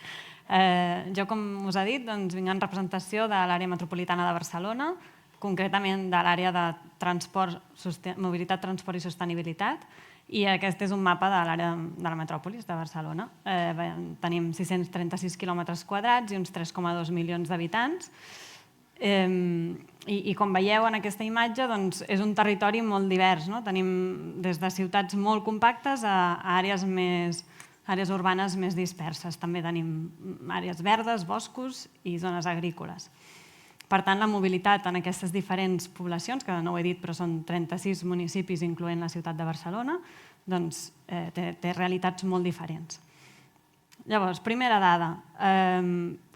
Jo, com us he dit, vinc en representació de l'àrea metropolitana de Barcelona, concretament de l'àrea de mobilitat, transport i sostenibilitat, i aquest és un mapa de l'àrea de la metròpolis de Barcelona. Tenim 636 quilòmetres quadrats i uns 3,2 milions d'habitants. I com veieu en aquesta imatge, és un territori molt divers. Tenim des de ciutats molt compactes a àrees urbanes més disperses. També tenim àrees verdes, boscos i zones agrícoles. Per tant, la mobilitat en aquestes diferents poblacions, que no ho he dit però són 36 municipis incloent la ciutat de Barcelona, doncs té realitats molt diferents. Llavors, primera dada.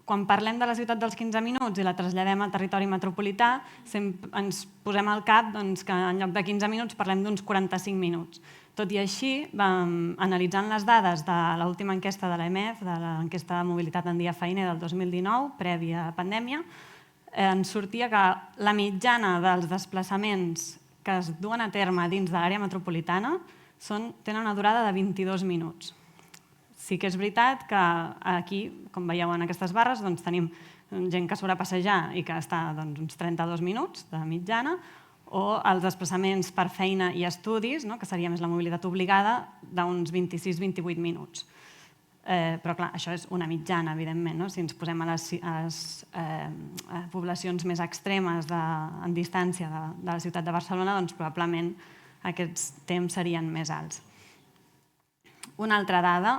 Quan parlem de la ciutat dels 15 minuts i la traslladem al territori metropolità, ens posem al cap que en lloc de 15 minuts parlem d'uns 45 minuts. Tot i així, analitzant les dades de l'última enquesta de l'EMF, de l'enquesta de mobilitat en dia feiner del 2019, prèvia pandèmia, ens sortia que la mitjana dels desplaçaments que es duen a terme dins de l'àrea metropolitana tenen una durada de 22 minuts. Sí que és veritat que aquí, com veieu en aquestes barres, tenim gent que surt a passejar i que està uns 32 minuts de mitjana, o els desplaçaments per feina i estudis, que seria més la mobilitat obligada, d'uns 26-28 minuts. Però, clar, això és una mitjana, evidentment. Si ens posem a les poblacions més extremes en distància de la ciutat de Barcelona, doncs probablement aquests temps serien més alts. Una altra dada,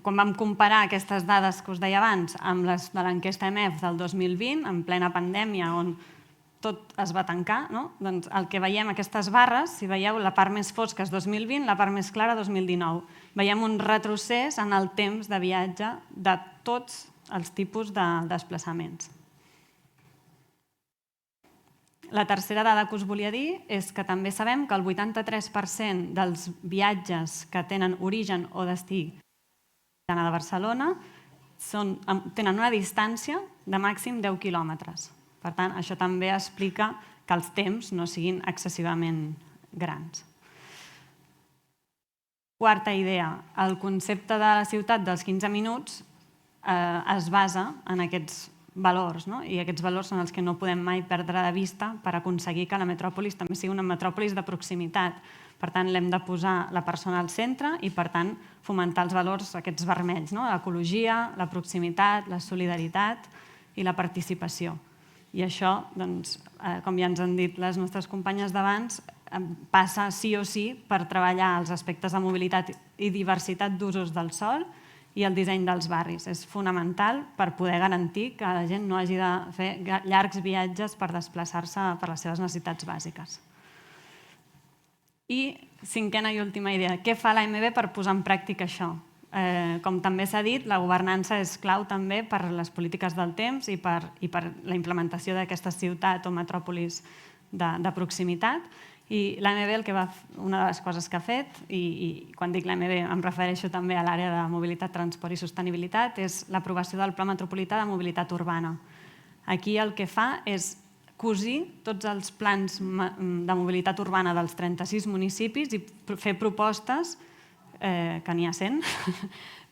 quan vam comparar aquestes dades que us deia abans amb les de l'enquesta EMF del 2020, en plena pandèmia, on tot es va tancar, doncs el que veiem aquestes barres, si veieu la part més fosca és 2020, la part més clara 2019. Veiem un retrocés en el temps de viatge de tots els tipus de desplaçaments. La tercera dada que us volia dir és que també sabem que el 83% dels viatges que tenen origen o destí de Barcelona tenen una distància de màxim 10 quilòmetres. Per tant, això també explica que els temps no siguin excessivament grans. Quarta idea, el concepte de la ciutat dels 15 minuts es basa en aquests valors, i aquests valors són els que no podem mai perdre de vista per aconseguir que la metròpolis també sigui una metròpolis de proximitat. Per tant, l'hem de posar la persona al centre i, per tant, fomentar els valors aquests vermells, l'ecologia, la proximitat, la solidaritat i la participació. I això, com ja ens han dit les nostres companyes d'abans, passa sí o sí per treballar els aspectes de mobilitat i diversitat d'usos del sòl i el disseny dels barris. És fonamental per poder garantir que la gent no hagi de fer llargs viatges per desplaçar-se per les seves necessitats bàsiques. I cinquena i última idea, què fa l'AMB per posar en pràctica això? Com també s'ha dit, la governança és clau també per les polítiques del temps i per la implementació d'aquesta ciutat o metròpolis de proximitat. I l'AMB, una de les coses que ha fet, i quan dic l'AMB em refereixo també a l'àrea de mobilitat, transport i sostenibilitat, és l'aprovació del Pla Metropolità de Mobilitat Urbana. Aquí el que fa és cosir tots els plans de mobilitat urbana dels 36 municipis i fer propostes que n'hi ha 100,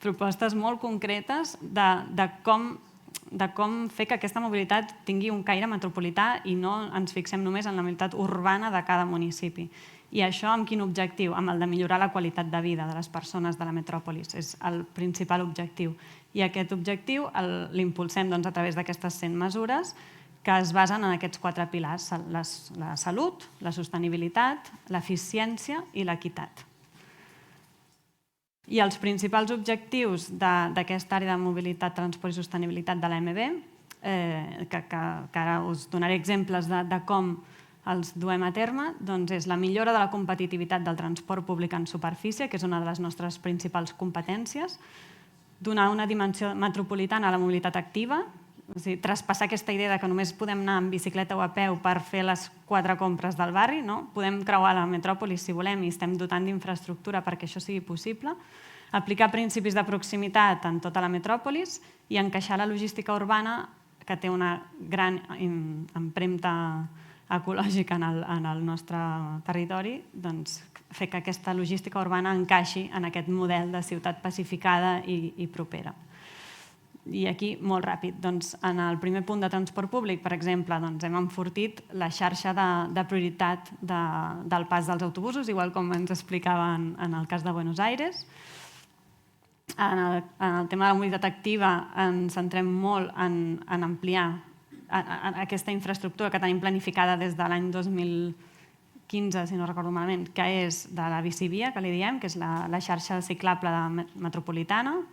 propostes molt concretes de com fer que aquesta mobilitat tingui un caire metropolità i no ens fixem només en la mobilitat urbana de cada municipi. I això amb quin objectiu? Amb el de millorar la qualitat de vida de les persones de la metròpolis. És el principal objectiu. I aquest objectiu l'impulsem a través d'aquestes 100 mesures que es basen en aquests 4 pilars: la salut, la sostenibilitat, l'eficiència i l'equitat.
I els principals objectius d'aquesta àrea de mobilitat, transport i sostenibilitat de l'AMB, que ara us donaré exemples de com els duem a terme, doncs és la millora de la competitivitat del transport públic en superfície, que és una de les nostres principals competències, donar una dimensió metropolitana a la mobilitat activa, és a dir, traspassar aquesta idea que només podem anar en bicicleta o a peu per fer les 4 compres del barri, no? Podem creuar la metròpolis si volem i estem dotant d'infraestructura perquè això sigui possible, aplicar principis de proximitat en tota la metròpolis i encaixar la logística urbana, que té una gran empremta ecològica en el nostre territori, doncs fer que aquesta logística urbana encaixi en aquest model de ciutat pacificada i propera. I aquí, molt ràpid, doncs, en el primer punt de transport públic, per exemple, doncs, hem enfortit la xarxa de prioritat del pas dels autobusos, igual com ens explicava en el cas de Buenos Aires. En el tema de la mobilitat activa ens centrem molt en ampliar aquesta infraestructura que tenim planificada des de l'any 2015, si no recordo malament, que és de la bicivia, que li diem, que és la xarxa ciclable metropolitana.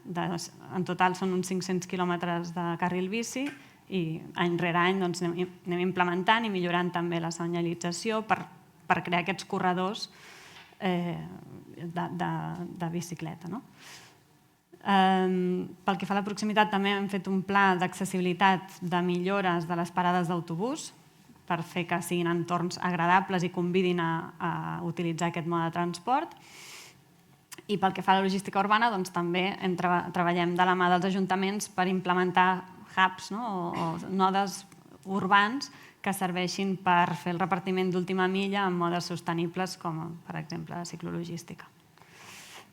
En total són uns 500 quilòmetres de carril bici i any rere any anem implementant i millorant també la senyalització per crear aquests corredors de bicicleta. Pel que fa a la proximitat, també hem fet un pla d'accessibilitat de millores de les parades d'autobús per fer que siguin entorns agradables i convidin a utilitzar aquest mode de transport. I pel que fa a la logística urbana, doncs també treballem de la mà dels ajuntaments per implementar hubs o nodes urbans que serveixin per fer el repartiment d'última milla en modes sostenibles com, per exemple, la ciclologística.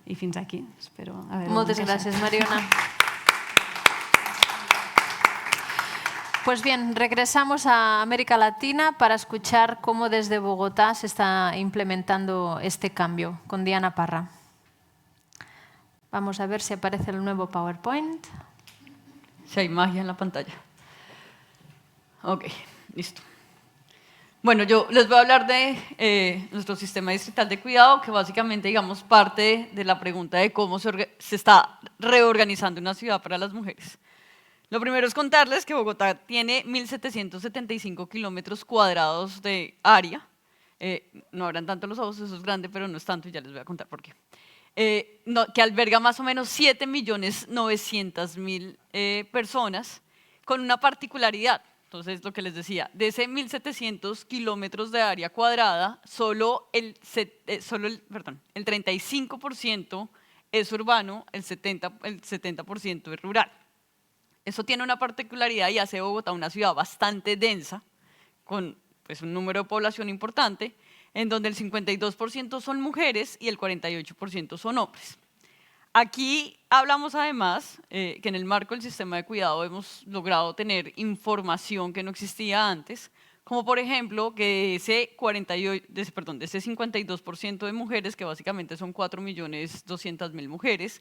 I fins aquí. Espero haver-ho
Moltes
encaixat.
gràcies, Mariona. Pues bien, regresamos a América Latina para escuchar cómo desde Bogotá se está implementando este cambio con Diana Parra. Vamos a ver si aparece el nuevo PowerPoint.
Si hay magia en la pantalla. Ok, listo. Bueno, yo les voy a hablar de nuestro sistema distrital de cuidado, que básicamente, digamos, parte de la pregunta de cómo se está reorganizando una ciudad para las mujeres. Lo primero es contarles que Bogotá tiene 1.775 kilómetros cuadrados de área. No habrán tanto los ojos, eso es grande, pero no es tanto y ya les voy a contar por qué. Que alberga más o menos 7.900.000 personas con una particularidad. Entonces, lo que les decía, de ese 1.700 kilómetros de área cuadrada, solo el 35% es urbano, el 70% es rural. Eso tiene una particularidad y hace Bogotá una ciudad bastante densa, con un número de población importante, en donde el 52% son mujeres y el 48% son hombres. Aquí hablamos además que en el marco del sistema de cuidado hemos logrado tener información que no existía antes, como por ejemplo que de ese 52% de mujeres, que básicamente son 4.200.000 mujeres,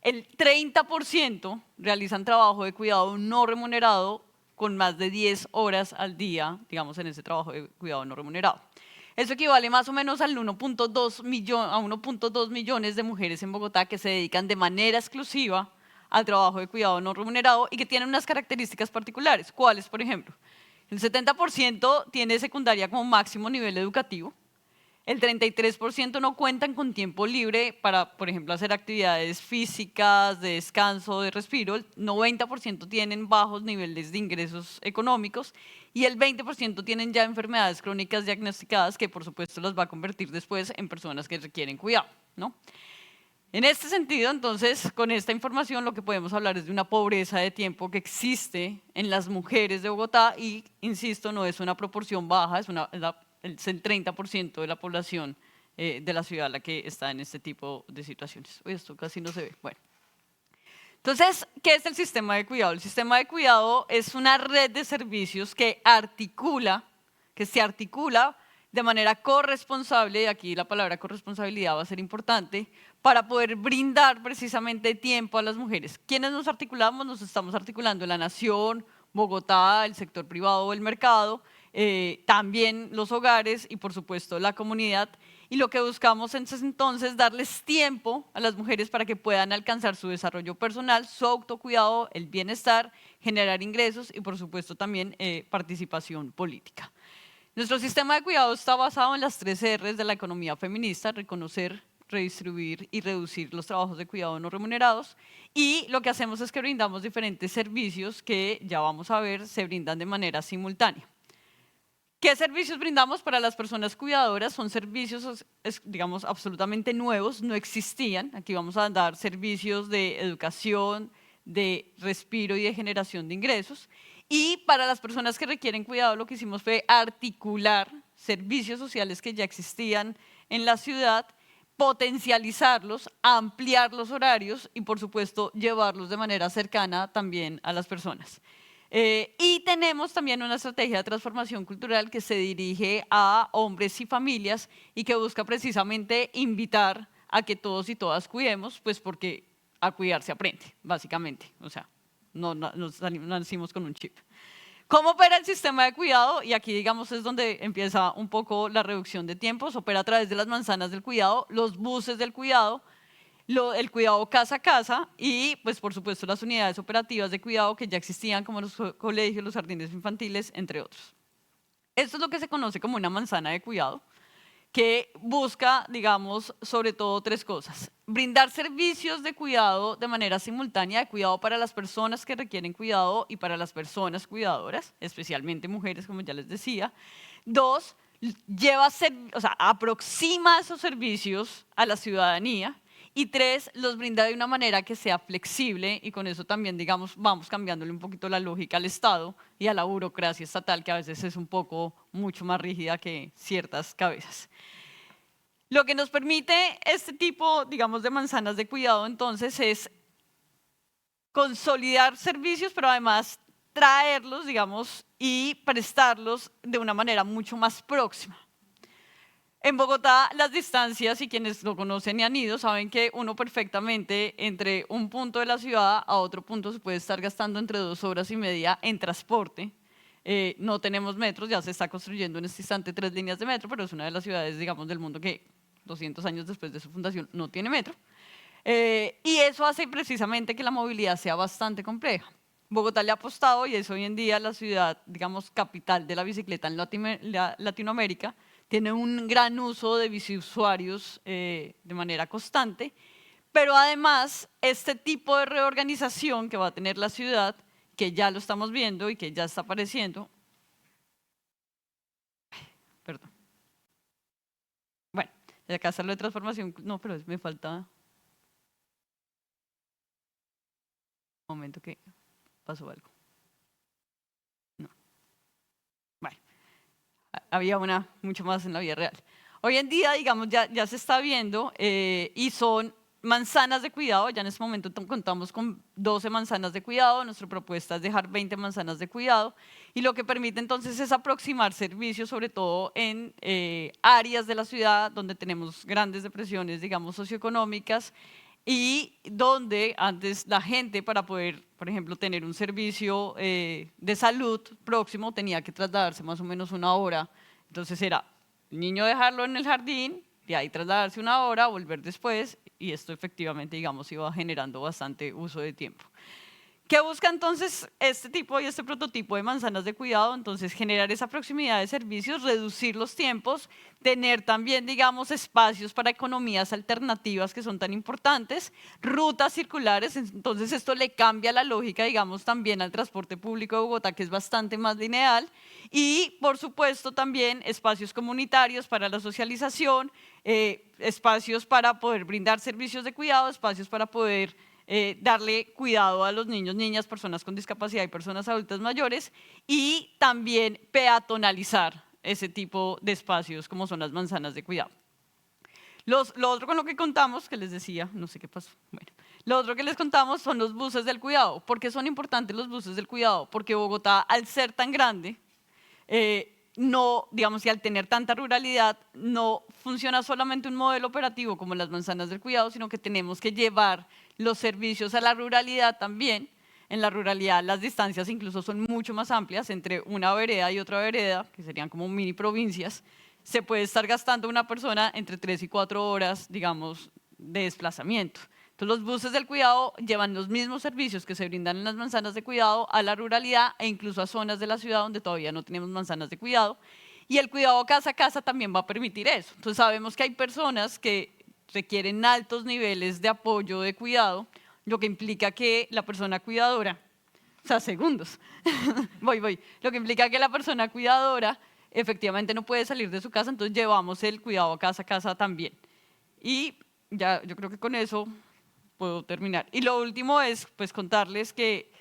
el 30% realizan trabajo de cuidado no remunerado con más de 10 horas al día, digamos, en ese trabajo de cuidado no remunerado. Eso equivale más o menos al 1.2 millones de mujeres en Bogotá que se dedican de manera exclusiva al trabajo de cuidado no remunerado y que tienen unas características particulares. ¿Cuáles, por ejemplo? El 70% tiene secundaria como máximo nivel educativo. El 33% no cuentan con tiempo libre para, por ejemplo, hacer actividades físicas, de descanso, de respiro. El 90% tienen bajos niveles de ingresos económicos y el 20% tienen ya enfermedades crónicas diagnosticadas que, por supuesto, las va a convertir después en personas que requieren cuidado, ¿no? En este sentido, entonces, con esta información lo que podemos hablar es de una pobreza de tiempo que existe en las mujeres de Bogotá y, insisto, no es una proporción baja, es el 30% de la población de la ciudad la que está en este tipo de situaciones. Uy, esto casi no se ve. Bueno. Entonces, ¿qué es el sistema de cuidado? El sistema de cuidado es una red de servicios que se articula de manera corresponsable, y aquí la palabra corresponsabilidad va a ser importante, para poder brindar precisamente tiempo a las mujeres. ¿Quiénes nos articulamos? Nos estamos articulando en la nación, Bogotá, el sector privado o el mercado, también los hogares y por supuesto la comunidad. Y lo que buscamos es entonces darles tiempo a las mujeres para que puedan alcanzar su desarrollo personal, su autocuidado, el bienestar, generar ingresos y por supuesto también participación política. Nuestro sistema de cuidado está basado en las 3 R's de la economía feminista: reconocer, redistribuir y reducir los trabajos de cuidado no remunerados. Y lo que hacemos es que brindamos diferentes servicios que, ya vamos a ver, se brindan de manera simultánea. ¿Qué servicios brindamos para las personas cuidadoras? Son servicios, digamos, absolutamente nuevos, no existían. Aquí vamos a dar servicios de educación, de respiro y de generación de ingresos. Y para las personas que requieren cuidado, lo que hicimos fue articular servicios sociales que ya existían en la ciudad, potencializarlos, ampliar los horarios y, por supuesto, llevarlos de manera cercana también a las personas. Y tenemos también una estrategia de transformación cultural que se dirige a hombres y familias y que busca precisamente invitar a que todos y todas cuidemos, pues porque a cuidar se aprende, básicamente. O sea, no nacimos con un chip. ¿Cómo opera el sistema de cuidado? Y aquí, digamos, es donde empieza un poco la reducción de tiempos. Opera a través de las manzanas del cuidado, los buses del cuidado, el cuidado casa a casa y, pues, por supuesto, las unidades operativas de cuidado que ya existían, como los colegios, los jardines infantiles, entre otros. Esto es lo que se conoce como una manzana de cuidado, que busca, digamos, sobre todo 3 cosas. Brindar servicios de cuidado de manera simultánea, de cuidado para las personas que requieren cuidado y para las personas cuidadoras, especialmente mujeres, como ya les decía. 2, aproxima esos servicios a la ciudadanía. Y 3, los brinda de una manera que sea flexible y con eso también, digamos, vamos cambiándole un poquito la lógica al Estado y a la burocracia estatal, que a veces es un poco mucho más rígida que ciertas cabezas. Lo que nos permite este tipo, digamos, de manzanas de cuidado, entonces, es consolidar servicios, pero además traerlos, digamos, y prestarlos de una manera mucho más próxima. En Bogotá, las distancias, y quienes lo conocen y han ido, saben que uno perfectamente entre un punto de la ciudad a otro punto se puede estar gastando entre 2 horas y media en transporte. No tenemos metros, ya se está construyendo en este instante 3 líneas de metro, pero es una de las ciudades, digamos, del mundo que 200 años después de su fundación no tiene metro. Y eso hace precisamente que la movilidad sea bastante compleja. Bogotá le ha apostado y es hoy en día la ciudad, digamos, capital de la bicicleta en Latinoamérica. Tiene un gran uso de biciusuarios de manera constante, pero además este tipo de reorganización que va a tener la ciudad, que ya lo estamos viendo y que ya está apareciendo, perdón, bueno, de acá está lo de transformación, no, pero me falta un momento que pasó algo. Había una mucho más en la vida real. Hoy en día, digamos, ya se está viendo y son manzanas de cuidado. Ya en este momento contamos con 12 manzanas de cuidado. Nuestra propuesta es dejar 20 manzanas de cuidado y lo que permite entonces es aproximar servicios, sobre todo en áreas de la ciudad donde tenemos grandes depresiones, digamos, socioeconómicas y donde antes la gente, para poder, por ejemplo, tener un servicio de salud próximo, tenía que trasladarse más o menos 1 hora. Entonces era el niño dejarlo en el jardín, de ahí trasladarse 1 hora, volver después, y esto efectivamente, digamos, iba generando bastante uso de tiempo. ¿Qué busca entonces este tipo y este prototipo de manzanas de cuidado? Entonces, generar esa proximidad de servicios, reducir los tiempos, tener también, digamos, espacios para economías alternativas que son tan importantes, rutas circulares. Entonces, esto le cambia la lógica, digamos, también al transporte público de Bogotá, que es bastante más lineal. Y, por supuesto, también espacios comunitarios para la socialización, espacios para poder brindar servicios de cuidado, espacios para poder darle cuidado a los niños, niñas, personas con discapacidad y personas adultas mayores y también peatonalizar ese tipo de espacios como son las manzanas de cuidado. Lo otro con lo que contamos, que les decía, no sé qué pasó, bueno, lo otro que les contamos son los buses del cuidado. ¿Por qué son importantes los buses del cuidado? Porque Bogotá, al ser tan grande, no, digamos, y al tener tanta ruralidad, no funciona solamente un modelo operativo como las manzanas del cuidado, sino que tenemos que llevar los servicios a la ruralidad también. En la ruralidad las distancias incluso son mucho más amplias entre una vereda y otra vereda, que serían como mini provincias. Se puede estar gastando una persona entre 3 y 4 horas, digamos, de desplazamiento. Entonces los buses del cuidado llevan los mismos servicios que se brindan en las manzanas de cuidado a la ruralidad e incluso a zonas de la ciudad donde todavía no tenemos manzanas de cuidado. Y el cuidado casa a casa también va a permitir eso. Entonces sabemos que hay personas que requieren altos niveles de apoyo de cuidado, lo que implica que la persona cuidadora, o sea, segundos, lo que implica que la persona cuidadora efectivamente no puede salir de su casa, entonces llevamos el cuidado casa a casa también. Y ya, yo creo que con eso puedo terminar. Y lo último es pues contarles que,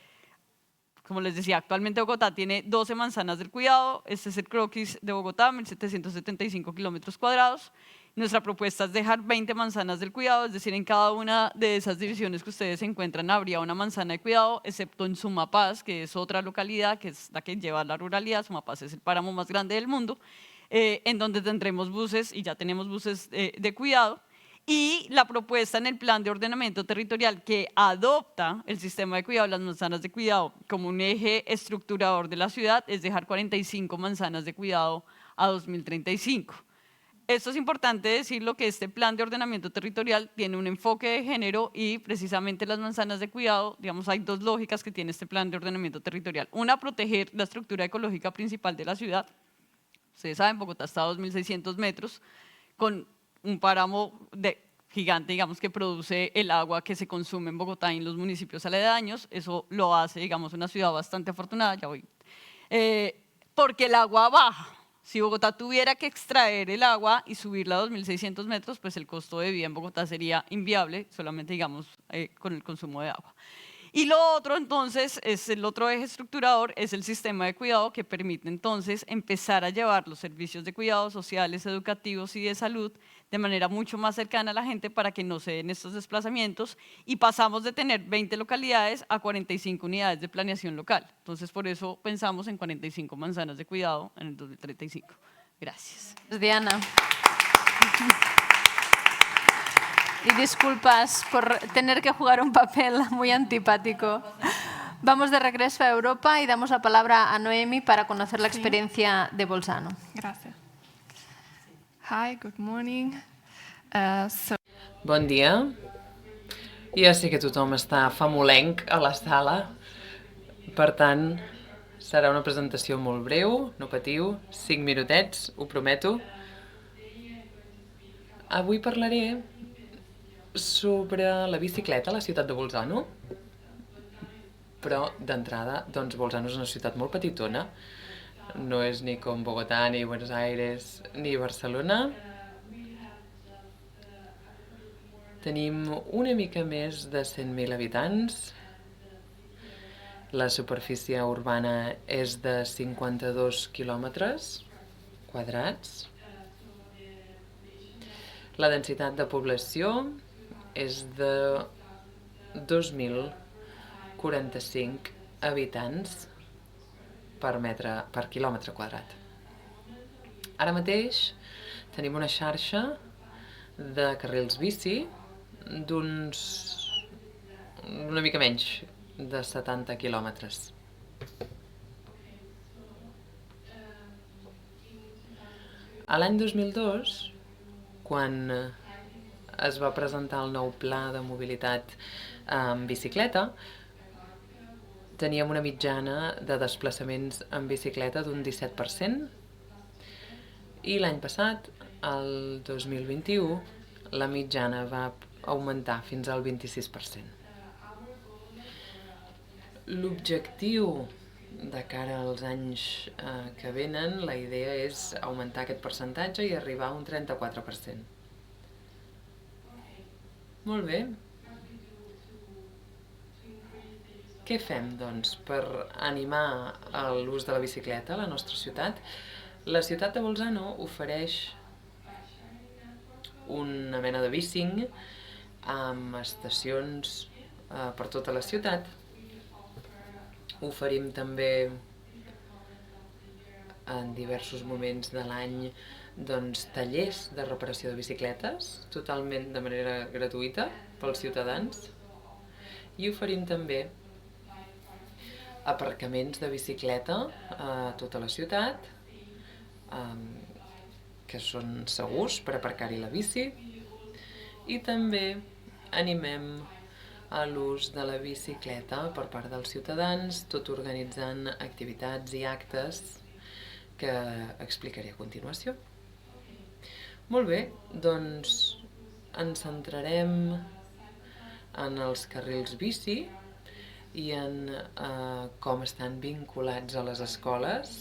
como les decía, actualmente Bogotá tiene 12 manzanas del cuidado. Este es el croquis de Bogotá, 1.775 kilómetros cuadrados. Nuestra propuesta es dejar 20 manzanas del cuidado, es decir, en cada una de esas divisiones que ustedes se encuentran habría una manzana de cuidado, excepto en Sumapaz, que es otra localidad, que es la que lleva la ruralidad. Sumapaz es el páramo más grande del mundo, en donde tendremos buses, y ya tenemos buses de cuidado. Y la propuesta en el plan de ordenamiento territorial que adopta el sistema de cuidado, las manzanas de cuidado, como un eje estructurador de la ciudad, es dejar 45 manzanas de cuidado a 2035. Esto es importante decirlo, que este plan de ordenamiento territorial tiene un enfoque de género y precisamente las manzanas de cuidado, digamos, hay dos lógicas que tiene este plan de ordenamiento territorial. Una, proteger la estructura ecológica principal de la ciudad. Ustedes saben, Bogotá está a 2.600 metros, con un páramo gigante, digamos, que produce el agua que se consume en Bogotá y en los municipios aledaños. Eso lo hace, digamos, una ciudad bastante afortunada, ya voy. Porque el agua baja. Si Bogotá tuviera que extraer el agua y subirla a 2.600 metros, pues el costo de vida en Bogotá sería inviable, solamente, digamos, con el consumo de agua. Y lo otro, entonces, es el otro eje estructurador, es el sistema de cuidado, que permite entonces empezar a llevar los servicios de cuidados sociales, educativos y de salud de manera mucho más cercana a la gente para que no se den estos desplazamientos, y pasamos de tener 20 localidades a 45 unidades de planeación local. Entonces, por eso pensamos en 45 manzanas de cuidado en el 2035. Gracias.
Diana. Y disculpas por tener que jugar un papel muy antipático. Vamos de regreso a Europa y damos la palabra a Noemi para conocer la experiencia de Bolzano.
Gracias. Hi, good morning.
Bon dia. Ja sé que tothom està famolenc a la sala, per tant, serà una presentació molt breu, no patiu, 5 minutets, ho prometo. Avui parlaré sobre la bicicleta a la ciutat de Bolzano, però d'entrada, doncs Bolzano és una ciutat molt petitona, no és ni com Bogotà, ni Buenos Aires, ni Barcelona. Tenim una mica més de 100.000 habitants, la superfície urbana és de 52 quilòmetres quadrats, la densitat de població és de 2.045 habitants per quilòmetre quadrat. Ara mateix tenim una xarxa de carrils bici d'uns una mica menys de 70 quilòmetres. A l'any 2002, quan es va presentar el nou pla de mobilitat en bicicleta, teníem una mitjana de desplaçaments en bicicleta d'un 17%, i l'any passat, el 2021, la mitjana va augmentar fins al 26%. L'objectiu de cara als anys que venen, la idea és augmentar aquest percentatge i arribar a un 34%. Molt bé. Què fem, doncs, per animar l'ús de la bicicleta a la nostra ciutat? La ciutat de Bolzano ofereix una mena de bicing amb estacions per tota la ciutat. Oferim també en diversos moments de l'any tallers de reparació de bicicletes, totalment de manera gratuïta pels ciutadans, i oferim també aparcaments de bicicleta a tota la ciutat, que són segurs per aparcar-hi la bici, i també animem a l'ús de la bicicleta per part dels ciutadans, tot organitzant activitats i actes que explicaré a continuació. Molt bé, doncs ens centrarem en els carrils bici i en com estan vinculats a les escoles.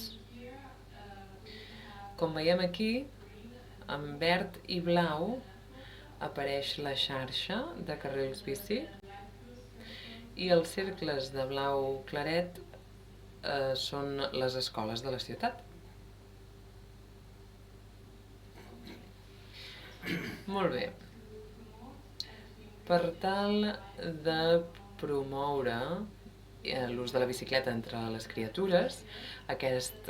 Com veiem aquí, en verd i blau apareix la xarxa de carrils bici i els cercles de blau claret són les escoles de la ciutat. Molt bé. Per tal de promoure l'ús de la bicicleta entre les criatures, aquest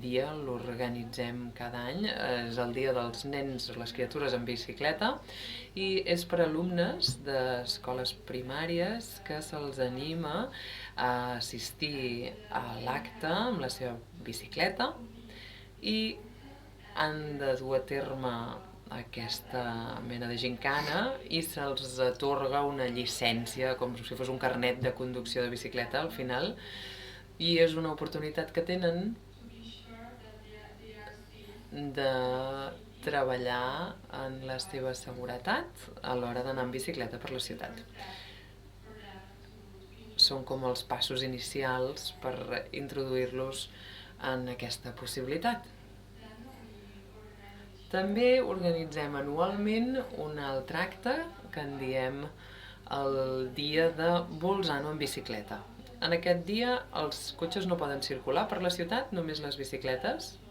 dia l'organitzem cada any, és el dia dels nens o les criatures en bicicleta i és per alumnes d'escoles primàries que se'ls anima a assistir a l'acte amb la seva bicicleta i han de dur a terme aquesta mena de gincana i se'ls atorga una llicència, com si fos un carnet de conducció de bicicleta al final, i és una oportunitat que tenen de treballar en la seva seguretat a l'hora d'anar en bicicleta per la ciutat. Són com els passos inicials per introduir-los en aquesta possibilitat. També organitzem anualment un altre acte que en diem el dia de Bolzano en bicicleta. En aquest dia els cotxes no poden circular per la ciutat, només les bicicletes.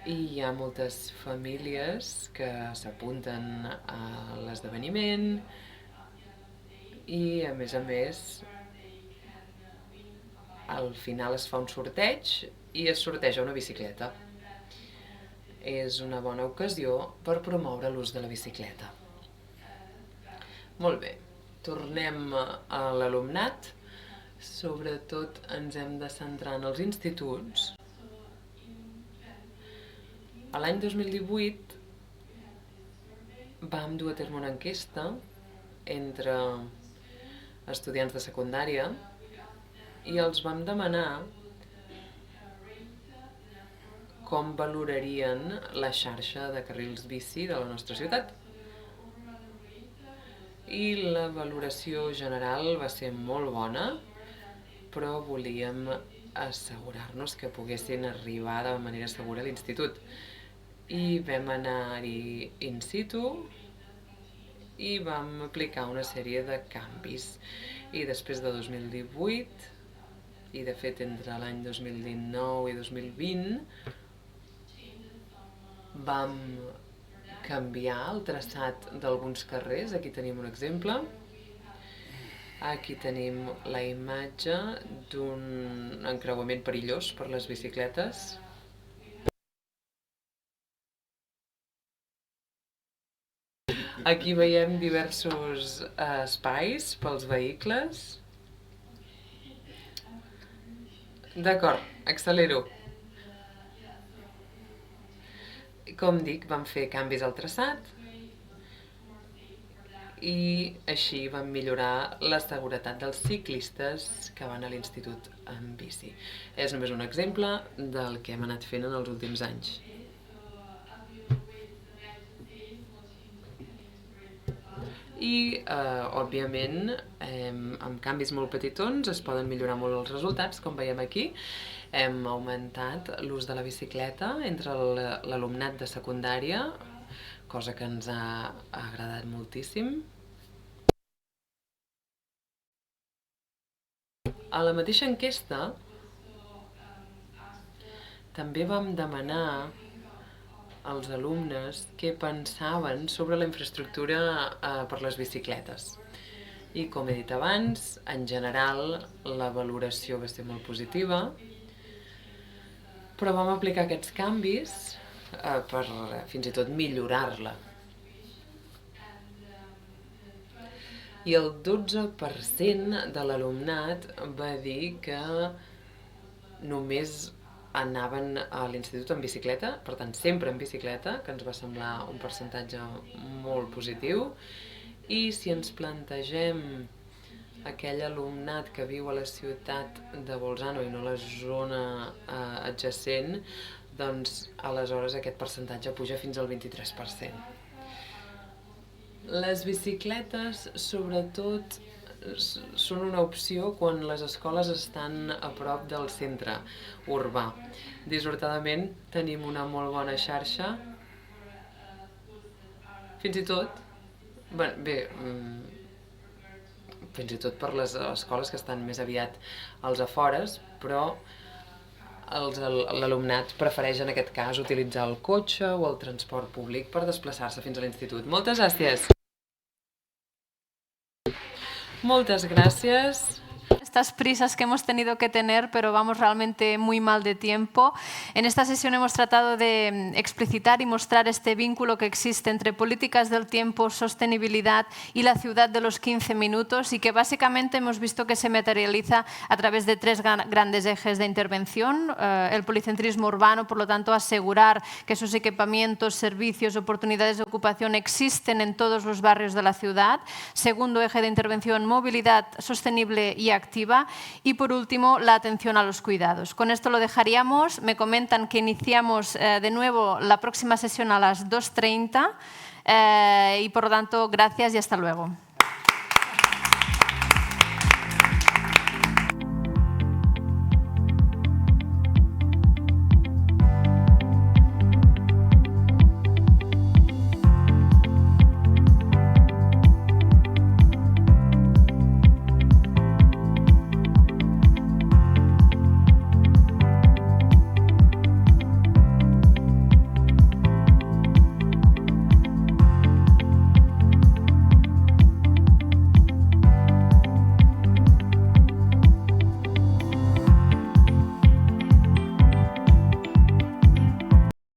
I hi ha moltes famílies que s'apunten a l'esdeveniment i, a més, al final es fa un sorteig i es sorteja una bicicleta. És una bona ocasió per promoure l'ús de la bicicleta. Molt bé, tornem a l'alumnat. Sobretot ens hem de centrar en els instituts. A l'any 2018 vam dur a terme una enquesta entre estudiants de secundària i els vam demanar com valorarien la xarxa de carrils bici de la nostra ciutat. I la valoració general va ser molt bona, però volíem assegurar-nos que poguessin arribar de manera segura a l'institut. I vam anar-hi in situ i vam aplicar una sèrie de canvis. I després de 2018, i de fet entre l'any 2019 i 2020, vam canviar el traçat d'alguns carrers. Aquí tenim un exemple. Aquí tenim la imatge d'un encreuament perillós per les bicicletes. Aquí veiem diversos espais pels vehicles. D'acord, accelero. Com dic, vam fer canvis al traçat i així vam millorar la seguretat dels ciclistes que van a l'institut en bici. És només un exemple del que hem anat fent en els últims anys. I, òbviament, amb canvis molt petitons es poden millorar molt els resultats, com veiem aquí. Hem augmentat l'ús de la bicicleta entre l'alumnat de secundària, cosa que ens ha agradat moltíssim. A la mateixa enquesta també vam demanar als alumnes què pensaven sobre la infraestructura per les bicicletes. I com he dit abans, en general la valoració va ser molt positiva, però vam aplicar aquests canvis per fins i tot millorar-la. i el 12% de l'alumnat va dir que només anaven a l'institut en bicicleta, per tant, sempre en bicicleta, que ens va semblar un percentatge molt positiu. I si ens plantegem aquell alumnat que viu a la ciutat de Bolzano i no a la zona adjacent, doncs aleshores aquest percentatge puja fins al 23%. Les bicicletes, sobretot, són una opció quan les escoles estan a prop del centre urbà. Dissortadament tenim una molt bona xarxa, fins i tot, fins i tot per les escoles que estan més aviat als afores, però l'alumnat prefereix en aquest cas utilitzar el cotxe o el transport públic per desplaçar-se fins a l'institut. Moltes gràcies! Muchas gracias.
Estas prisas que hemos tenido que tener, pero vamos realmente muy mal de tiempo. En esta sesión hemos tratado de explicitar y mostrar este vínculo que existe entre políticas del tiempo, sostenibilidad y la ciudad de los 15 minutos y que básicamente hemos visto que se materializa a través de 3 grandes ejes de intervención. El policentrismo urbano, por lo tanto, asegurar que esos equipamientos, servicios, oportunidades de ocupación existen en todos los barrios de la ciudad. Segundo eje de intervención, movilidad sostenible y activa. Y por último, la atención a los cuidados. Con esto lo dejaríamos. Me comentan que iniciamos de nuevo la próxima sesión a las 2:30 y por lo tanto, gracias y hasta luego.